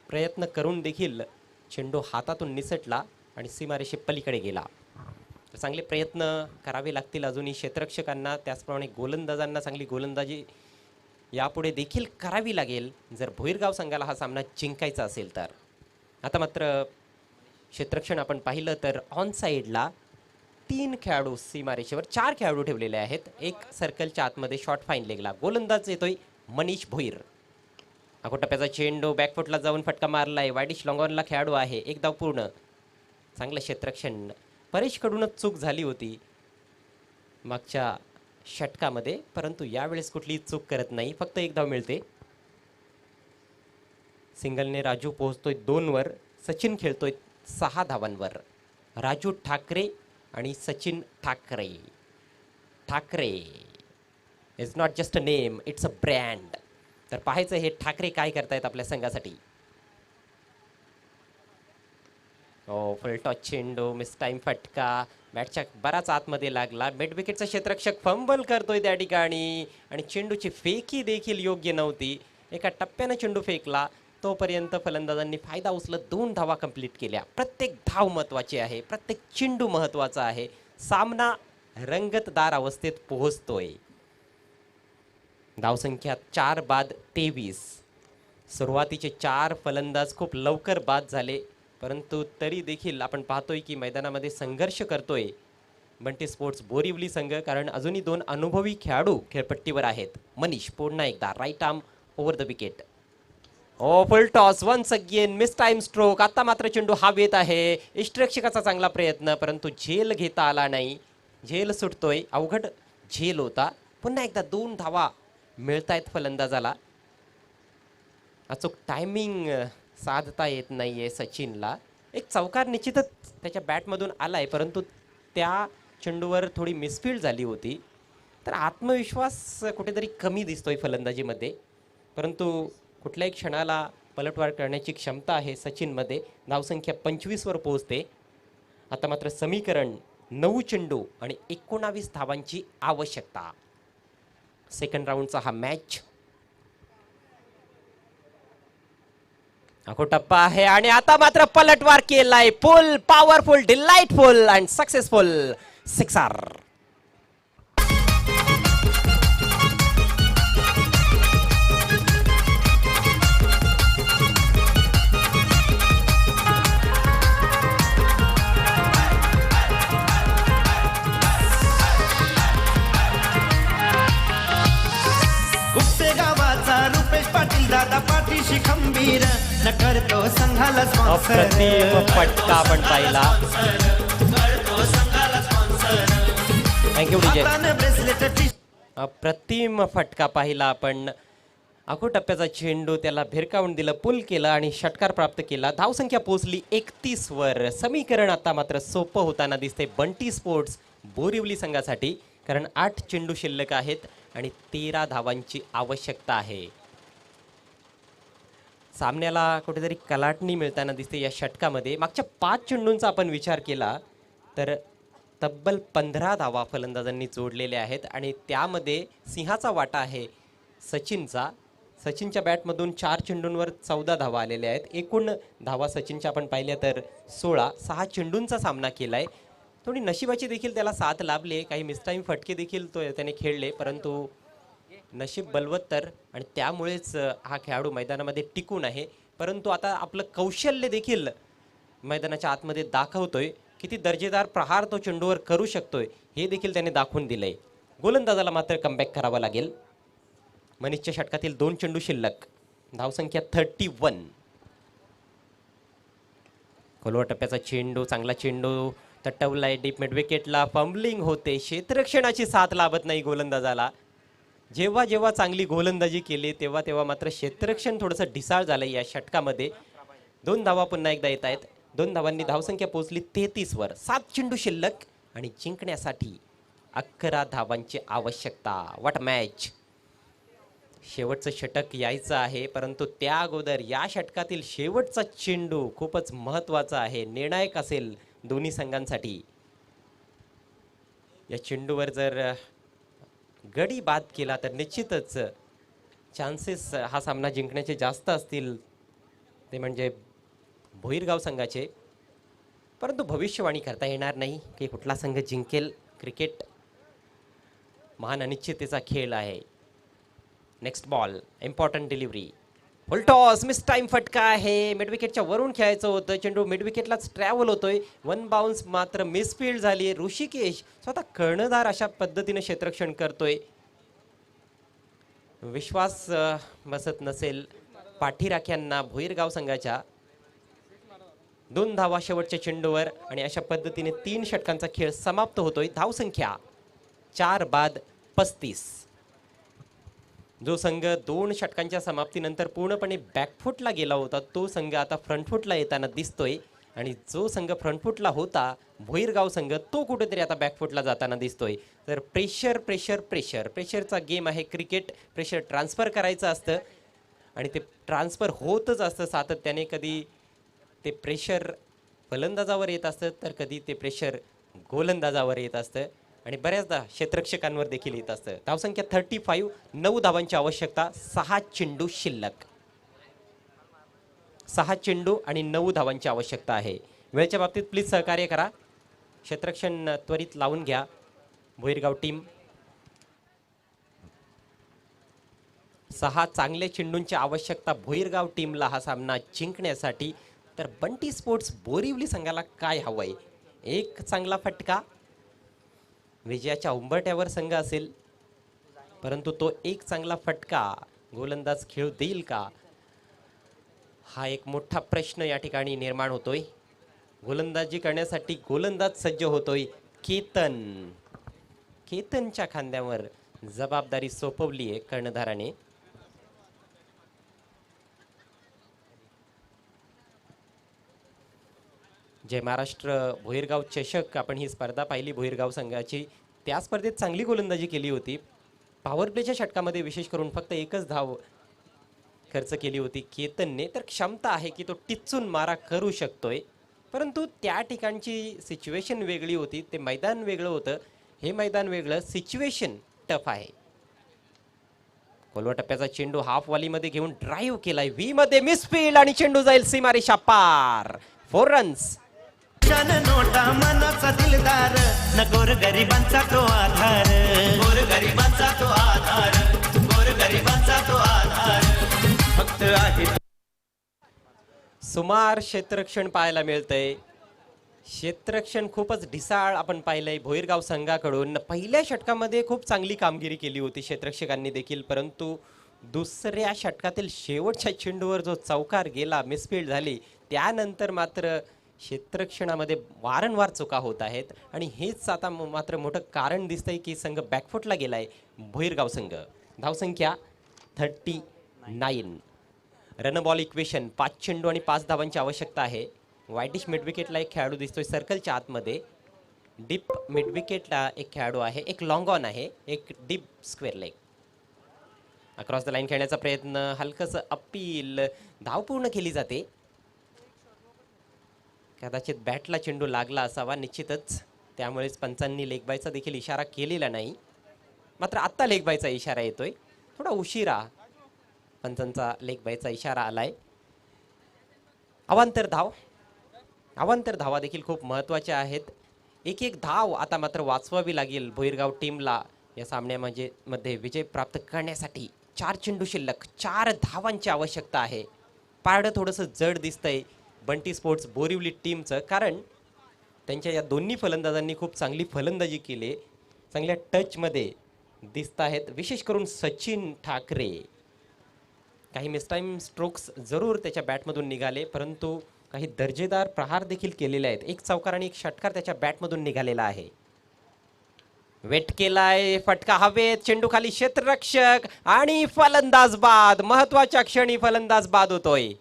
प्रयत्न करून देखील चेंडू हातातून निसटला आणि सीमारेषे पलीकडे गेला. तर चांगले प्रयत्न करावे लागतील अजूनही क्षेत्ररक्षकांना, त्याचप्रमाणे गोलंदाजांना चांगली गोलंदाजी यापुढे देखील करावी लागेल जर भोईरगाव संघाला हा सामना जिंकायचा असेल तर. आता मात्र क्षेत्ररक्षण आपण पाहिलं तर ऑन साईडला 3 खेळाडू सीमारेषेवर 4 खेळाडू ठेवलेले आहेत. एक सर्कलच्या आतमध्ये शॉर्ट फाईन लेगला गोलंदाज येतोय मनीष भोईर. टप्प्याचा चेंडू बॅकफुटला जाऊन फटका मारलाय. वायडिश लॉंगॉनला खेळाडू आहे. एक धाव पूर्ण. चांगलं क्षेत्ररक्षण. परेशकडूनच चूक झाली होती मागच्या षटकामध्ये, परंतु यावेळेस कुठलीही चूक करत नाही, फक्त एक धाव मिळते. सिंगलने राजू पोहोचतोय 2 वर. सचिन खेळतोय 6 धावांवर. राजू ठाकरे आणि Sachin Thackeray. Thackeray is not just a name, it's a brand. तर पाहायचं हे ठाकरे काय करतायत आपल्या संघासाठी. फुल टॉस चेंडू, मिस टाइम फटका, बॅटच्या बराच आतमध्ये लागला. मिड विकेटचा क्षेत्ररक्षक फंबल करतोय त्या ठिकाणी आणि चेंडूची फेकी देखील योग्य नव्हती. एका टप्प्यानं चेंडू फेकला तोपर्यंत फलंदाजांनी फायदा उचलत 2 धावा कंप्लीट केल्या. प्रत्येक धाव महत्त्वाची आहे, प्रत्येक चेंडू महत्त्वाचा आहे. सामना रंगतदार अवस्थेत पोहोचतोय. धावसंख्या 4 बाद 23. सुरुवातीचे 4 फलंदाज खूप लवकर बाद झाले, परंतु तरी देखील आपण पाहतोय की मैदानामध्ये संघर्ष करतोय बंटी स्पोर्ट्स बोरिवली संघ, कारण अजूनही 2 अनुभवी खेळाडू खेळपट्टीवर आहेत. मनीष पुन्हा एकदा right arm over the wicket. Full toss once again, mistime stroke. आता मात्र चेंडू हवेत आहे. इष्टरक्षकाचा चांगला प्रयत्न, परंतु झेल घेता आला नाही. झेल सुटतोय. अवघड झेल होता. पुन्हा एकदा 2 धावा मिळतायत फलंदाजाला. अचूक टायमिंग साधता येत नाहीये सचिनला. एक चौकार निश्चितच त्याच्या बॅटमधून आलाय, परंतु त्या चेंडूवर थोडी मिसफील्ड झाली होती. तर आत्मविश्वास कुठेतरी कमी दिसतोय फलंदाजीमध्ये, परंतु कुठल्याही क्षणाला पलटवार करण्याची क्षमता आहे सचिनमध्ये. धावसंख्या 25 वर पोहोचते. आता मात्र समीकरण 9 चेंडू आणि 19 धावांची आवश्यकता. सेकंड राऊंडचा हा मॅच. टप्पा आहे आणि आता मात्र पलटवार केलाय. फुल powerful, delightful and successful sixer. Gupte गावाचा रुपेश पाटील दादा पाठीशी खंबीर न करतो संघाला अप्रतिम फटका आपण पाहिला. थँक्यू विजय. अप्रतिम फटका पाहिला आपण. टप्प्याचा चेंडू त्याला भिरकावून दिलं, पुल केलं आणि षटकार प्राप्त केला. धावसंख्या पोहोचली 31 वर. समीकरण आता मात्र सोपं होताना दिसते बंटी स्पोर्ट्स बोरिवली संघासाठी, कारण 8 चेंडू शिल्लक आहेत आणि 13 धावांची आवश्यकता आहे. सामन्याला कुठेतरी कलाटणी मिळताना दिसते या षटकामध्ये. मागच्या 5 चेंडूंचा आपण विचार केला तर तब्बल 15 धावा फलंदाजांनी जोडलेल्या आहेत आणि त्यामध्ये सिंहाचा वाटा आहे सचिनचा. सचिनच्या बॅटमधून 4 चेंडूंवर 14 धावा आलेल्या आहेत. एकूण धावा सचिनच्या आपण पाहिल्या तर 16. 6 चेंडूंचा सामना केलाय. थोडी नशिबाची देखील त्याला साथ लाभली. काही मिसटाईम फटके देखील त्याने खेळले, परंतु नशीब बलवत्तर आणि त्यामुळेच हा खेळाडू मैदानामध्ये टिकून आहे. परंतु आता आपलं कौशल्य देखील मैदानाच्या आतमध्ये दाखवतोय. किती दर्जेदार प्रहार तो चेंडूवर करू शकतोय हे देखील त्याने दाखवून दिलंय. गोलंदाजाला मात्र कमबॅक करावा लागेल. मनीषच्या षटकातील 2 चेंडू शिल्लक. धावसंख्या 31. खोलवर टप्प्याचा चेंडू, चांगला चेंडू तटवलाय डीप मिड विकेटला. फंबलिंग होते. क्षेत्ररक्षणाची साथ लाभत नाही गोलंदाजाला. जेव्हा जेव्हा चांगली गोलंदाजी केली तेव्हा मात्र क्षेत्ररक्षण थोडंसं ढिसाळ झालं या षटकामध्ये. 2 धावा पुन्हा एकदा येत आहेत. 2 धावांनी धावसंख्या पोहोचली 33 वर. 7 चेंडू शिल्लक आणि जिंकण्यासाठी 11 धावांची आवश्यकता. What match. शेवटचं षटक यायचं आहे, परंतु त्या अगोदर या षटकातील शेवटचा चेंडू खूपच महत्वाचा आहे, निर्णायक असेल दोन्ही संघांसाठी. या चेंडूवर जर गडी बाद केला तर निश्चितच चान्सेस हा सामना जिंकण्याचे जास्त असतील, ते म्हणजे भोईरगाव संघाचे. परंतु भविष्यवाणी करता येणार नाही की कुठला संघ जिंकेल. क्रिकेट महान अनिश्चिततेचा खेळ आहे. नेक्स्ट बॉल, इम्पॉर्टंट डिलिव्हरी, फुल टॉस, मिस टाइम फटका आहे. मिड विकेटच्या वरून खेळायचं होतं, चेंडू मिड विकेटलाच ट्रॅव्हल होतोय. वन बाउन्स मात्र मिसफिल्ड झाली. ऋषिकेश स्वतः कर्णधार अशा पद्धतीने क्षेत्ररक्षण करतोय. विश्वास बसत नसेल पाठीराख्यांना भोईरगाव संघाच्या. 2 धावा शेवटच्या चेंडूवर आणि अशा पद्धतीने 3 षटकांचा खेळ समाप्त होतोय. धावसंख्या 4 बाद 35. जो संघ 2 षटकांच्या समाप्तीनंतर पूर्णपणे बॅकफुटला गेला होता, तो संघ आता फ्रंटफुटला येताना दिसतोय. आणि जो संघ फ्रंटफुटला होता भोईरगाव संघ, तो कुठेतरी आता बॅकफुटला जाताना दिसतोय. तर प्रेशर प्रेशर प्रेशर प्रेशरचा गेम आहे क्रिकेट. प्रेशर ट्रान्सफर करायचं असतं आणि ते ट्रान्सफर होतच असतं सातत्याने. कधी ते प्रेशर फलंदाजावर येत असतं तर कधी ते प्रेशर गोलंदाजावर येत असतं आणि बऱ्याचदा क्षेत्ररक्षकांवर देखील येत असतं. धावसंख्या 35, 9 धावांची आवश्यकता, 6 चेंडू शिल्लक. 6 चेंडू आणि 9 धावांची आवश्यकता आहे. वेळेच्या बाबतीत प्लीज सहकार्य करा. क्षेत्ररक्षण त्वरित लावून घ्या भोईरगाव टीम. 6 चांगल्या चेंडूंची आवश्यकता भोईरगाव टीमला हा सामना जिंकण्यासाठी. तर बंटी स्पोर्ट्स बोरिवली संघाला काय हवंय? एक चांगला फटका, विजयाच्या उंबरठ्यावर संघ असेल, परंतु तो एक चांगला फटका गोलंदाज खेळू देईल का, हा एक मोठा प्रश्न या ठिकाणी निर्माण होतोय. गोलंदाजी करण्यासाठी गोलंदाज सज्ज होतोय. केतनच्या खांद्यावर जबाबदारी सोपवली आहे कर्णधाराने. जय महाराष्ट्र भोईरगाव चषक, आपण ही स्पर्धा पाहिली भोईरगाव संघाची. त्या स्पर्धेत चांगली गोलंदाजी केली होती. पॉवर प्लेच्या षटकामध्ये विशेष करून फक्त एकच धाव खर्च केली होती केतनने. तर क्षमता आहे की तो टिच्चून मारा करू शकतोय, परंतु त्या ठिकाणची सिच्युएशन वेगळी होती, ते मैदान वेगळं होतं, हे मैदान वेगळं, सिच्युएशन टफ आहे. खोलवा टप्प्याचा चेंडू हाफ वॉलीमध्ये घेऊन ड्राईव्ह केलाय, व्ही मध्ये मिसफील्ड आणि चेंडू जाईल सीमारेषा पार. 4 रन्स. शान नोटा मनाचा दिलदार, न गोरगरिबांचा तो आधार, गोरगरिबांचा तो आधार, गोरगरिबांचा तो आधार फक्त आहे. सुमार क्षेत्ररक्षण पाहायला मिळतंय. क्षेत्ररक्षण खूपच ढिसाळ आपण पाहिलंय भोईरगाव संघाकडून. पहिल्या षटकामध्ये खूप चांगली कामगिरी केली होती क्षेत्ररक्षकांनी देखील, परंतु दुसऱ्या षटकातील शेवटच्या चेंडूवर जो चौकार गेला, मिसफील्ड झाली, त्यानंतर मात्र क्षेत्ररक्षणामध्ये वारंवार चुका होत आहेत. आणि हेच आता मात्र मोठं कारण दिसतंय की संघ बॅकफुटला गेलाय भोईरगाव संघ. धावसंख्या 39. रन बॉल इक्वेशन, 5 चेंडू आणि 5 धावांची आवश्यकता आहे. वाईटिश मिड विकेटला एक खेळाडू दिसतोय सर्कलच्या आतमध्ये. डीप मिड विकेटला एक खेळाडू आहे, एक लॉंग ऑन आहे, एक deep square leg. Across the line खेळण्याचा प्रयत्न, हलकस अपील, धाव पूर्ण केली जाते. कदाचित बॅटला चेंडू लागला असावा निश्चितच, त्यामुळेच पंचांनी लेग बायचा देखील इशारा केलेला नाही. मात्र आत्ता लेग बायचा इशारा येतोय, थोडा उशिरा पंचांचा लेग बायचा इशारा आलाय. अवांतर धाव, अवांतर धावा देखील खूप महत्त्वाच्या आहेत. एक धाव आता मात्र वाचवावी लागेल भोईरगाव टीमला या सामन्यामध्ये विजय प्राप्त करण्यासाठी. 4 चेंडू शिल्लक, 4 धावांची आवश्यकता आहे. पारडं थोडंसं जड दिसतंय बंटी स्पोर्ट्स बोरिवली टीमचं, कारण त्यांच्या या दोन्ही फलंदाजांनी खूप चांगली फलंदाजी केली, चांगल्या टचमध्ये दिसत आहेत. विशेष करून सचिन ठाकरे. काही मिसटाईम स्ट्रोक्स जरूर त्याच्या बॅटमधून निघाले, परंतु काही दर्जेदार प्रहार देखील केलेले आहेत. एक चौकार आणि एक षटकार त्याच्या बॅटमधून निघालेला आहे. वेट केलाय, फटका हवेत, चेंडू खाली, क्षेत्ररक्षक आणि फलंदाज बाद. महत्वाच्या क्षणी फलंदाज बाद होतोय.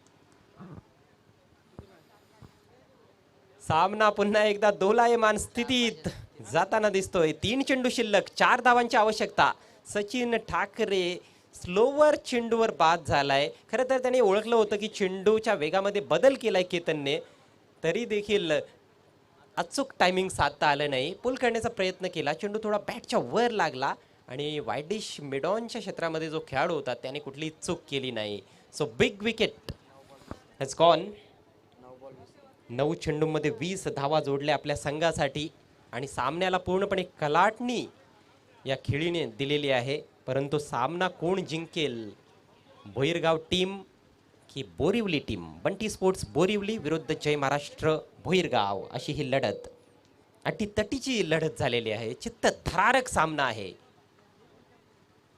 सामना पुन्हा एकदा दोलायमान स्थितीत जाताना दिसतोय. 3 चेंडू शिल्लक, 4 धावांची आवश्यकता. सचिन ठाकरे स्लोवर चेंडूवर बाद झालाय. खरं तर त्याने ओळखलं होतं की चेंडूच्या वेगामध्ये बदल केलाय केतनने, तरी देखील अचूक टायमिंग साधता आलं नाही. पुल करण्याचा प्रयत्न केला, चेंडू थोडा बॅटच्या वर लागला आणि वायडिश मिडॉनच्या क्षेत्रामध्ये जो खेळाडू होता त्याने कुठली चूक केली नाही. So big wicket has gone. 9 चेंडूमध्ये 20 धावा जोडल्या आपल्या संघासाठी आणि सामन्याला पूर्णपणे कलाटणी या खेळीने दिलेली आहे. परंतु सामना कोण जिंकेल, भोईरगाव टीम की बोरिवली टीम? बंटी स्पोर्ट्स बोरिवली विरुद्ध जय महाराष्ट्र भोईरगाव अशी ही लढत, अटीतटीची लढत झालेली आहे. चित्तथरारक सामना आहे.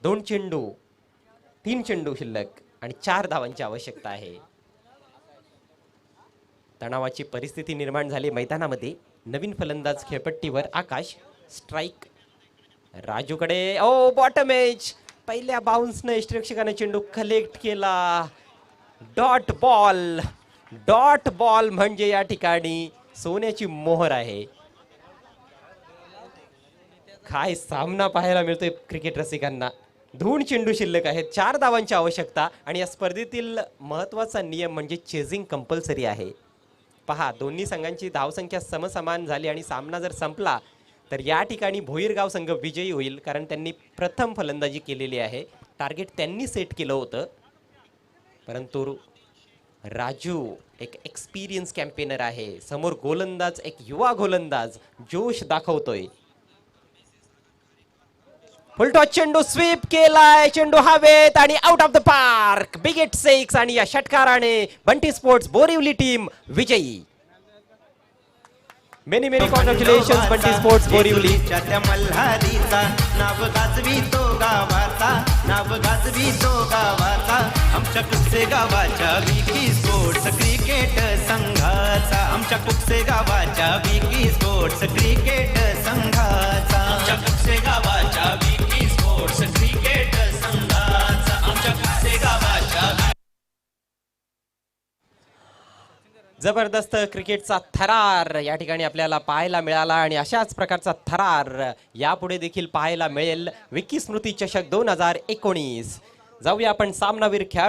2 चेंडू 3 चेंडू शिल्लक आणि 4 धावांची आवश्यकता आहे. तणावाची परिस्थिती निर्माण झाली मैदानामध्ये. नवीन फलंदाज खेळपट्टीवर. आकाश स्ट्राईक राजूकडे. ओ बॉटम एज. पहिल्या बाउन्सने यष्टीरक्षकाने चेंडू कलेक्ट केला. Dot ball. डॉट बॉल म्हणजे या ठिकाणी सोन्याची मोहर आहे. काय सामना पाहायला मिळतोय क्रिकेट रसिकांना. 2 चेंडू शिल्लक आहेत, 4 धावांची आवश्यकता आणि या स्पर्धेतील महत्वाचा नियम म्हणजे चेझिंग कंपल्सरी आहे. पहा, दोन्ही संघांची धावसंख्या समसमान झाली आणि सामना जर संपला तर या ठिकाणी भोईरगाव संघ विजयी होईल, कारण त्यांनी प्रथम फलंदाजी केलेली आहे. टार्गेट त्यांनी सेट केलं होतं, परंतु राजू एक एक्सपिरियन्स कॅम्पेनर आहे. समोर गोलंदाज एक युवा गोलंदाज जोश दाखवतोय. फुलटॉस चेंडू स्वीप केलाय. चेंडू हवेत आणि out of the park. Big hit 6 आणि या षटकाराने बंटी स्पोर्ट्स बोरिवली टीम विजयी. Many many congratulations Bunty sports Borivali. त्या मल्हारीचा नाव गाजवी तो गावाचा, नाव गाजवी तो गावाचा. आमच्या कुकसे गावाच्या विकी स्पोर्ट्स क्रिकेट संघाचा, आमच्या कुकसे गावाच्या विकी स्पोर्ट्स क्रिकेट संघाचा, आमच्या कुकसे गावाच्या विकी स्पोर्ट्स क्रिकेट संघाचा, आमच्या कुकसे गावाच्या. जबरदस्त क्रिकेटचा थरार या ठिकाणी आपल्याला पाहायला मिळाला आणि अशाच प्रकारचा थरार यापुढे देखील पाहायला मिळेल. विकी स्मृती चषक 2019. जाऊया आपण सामनावीर खेळाडू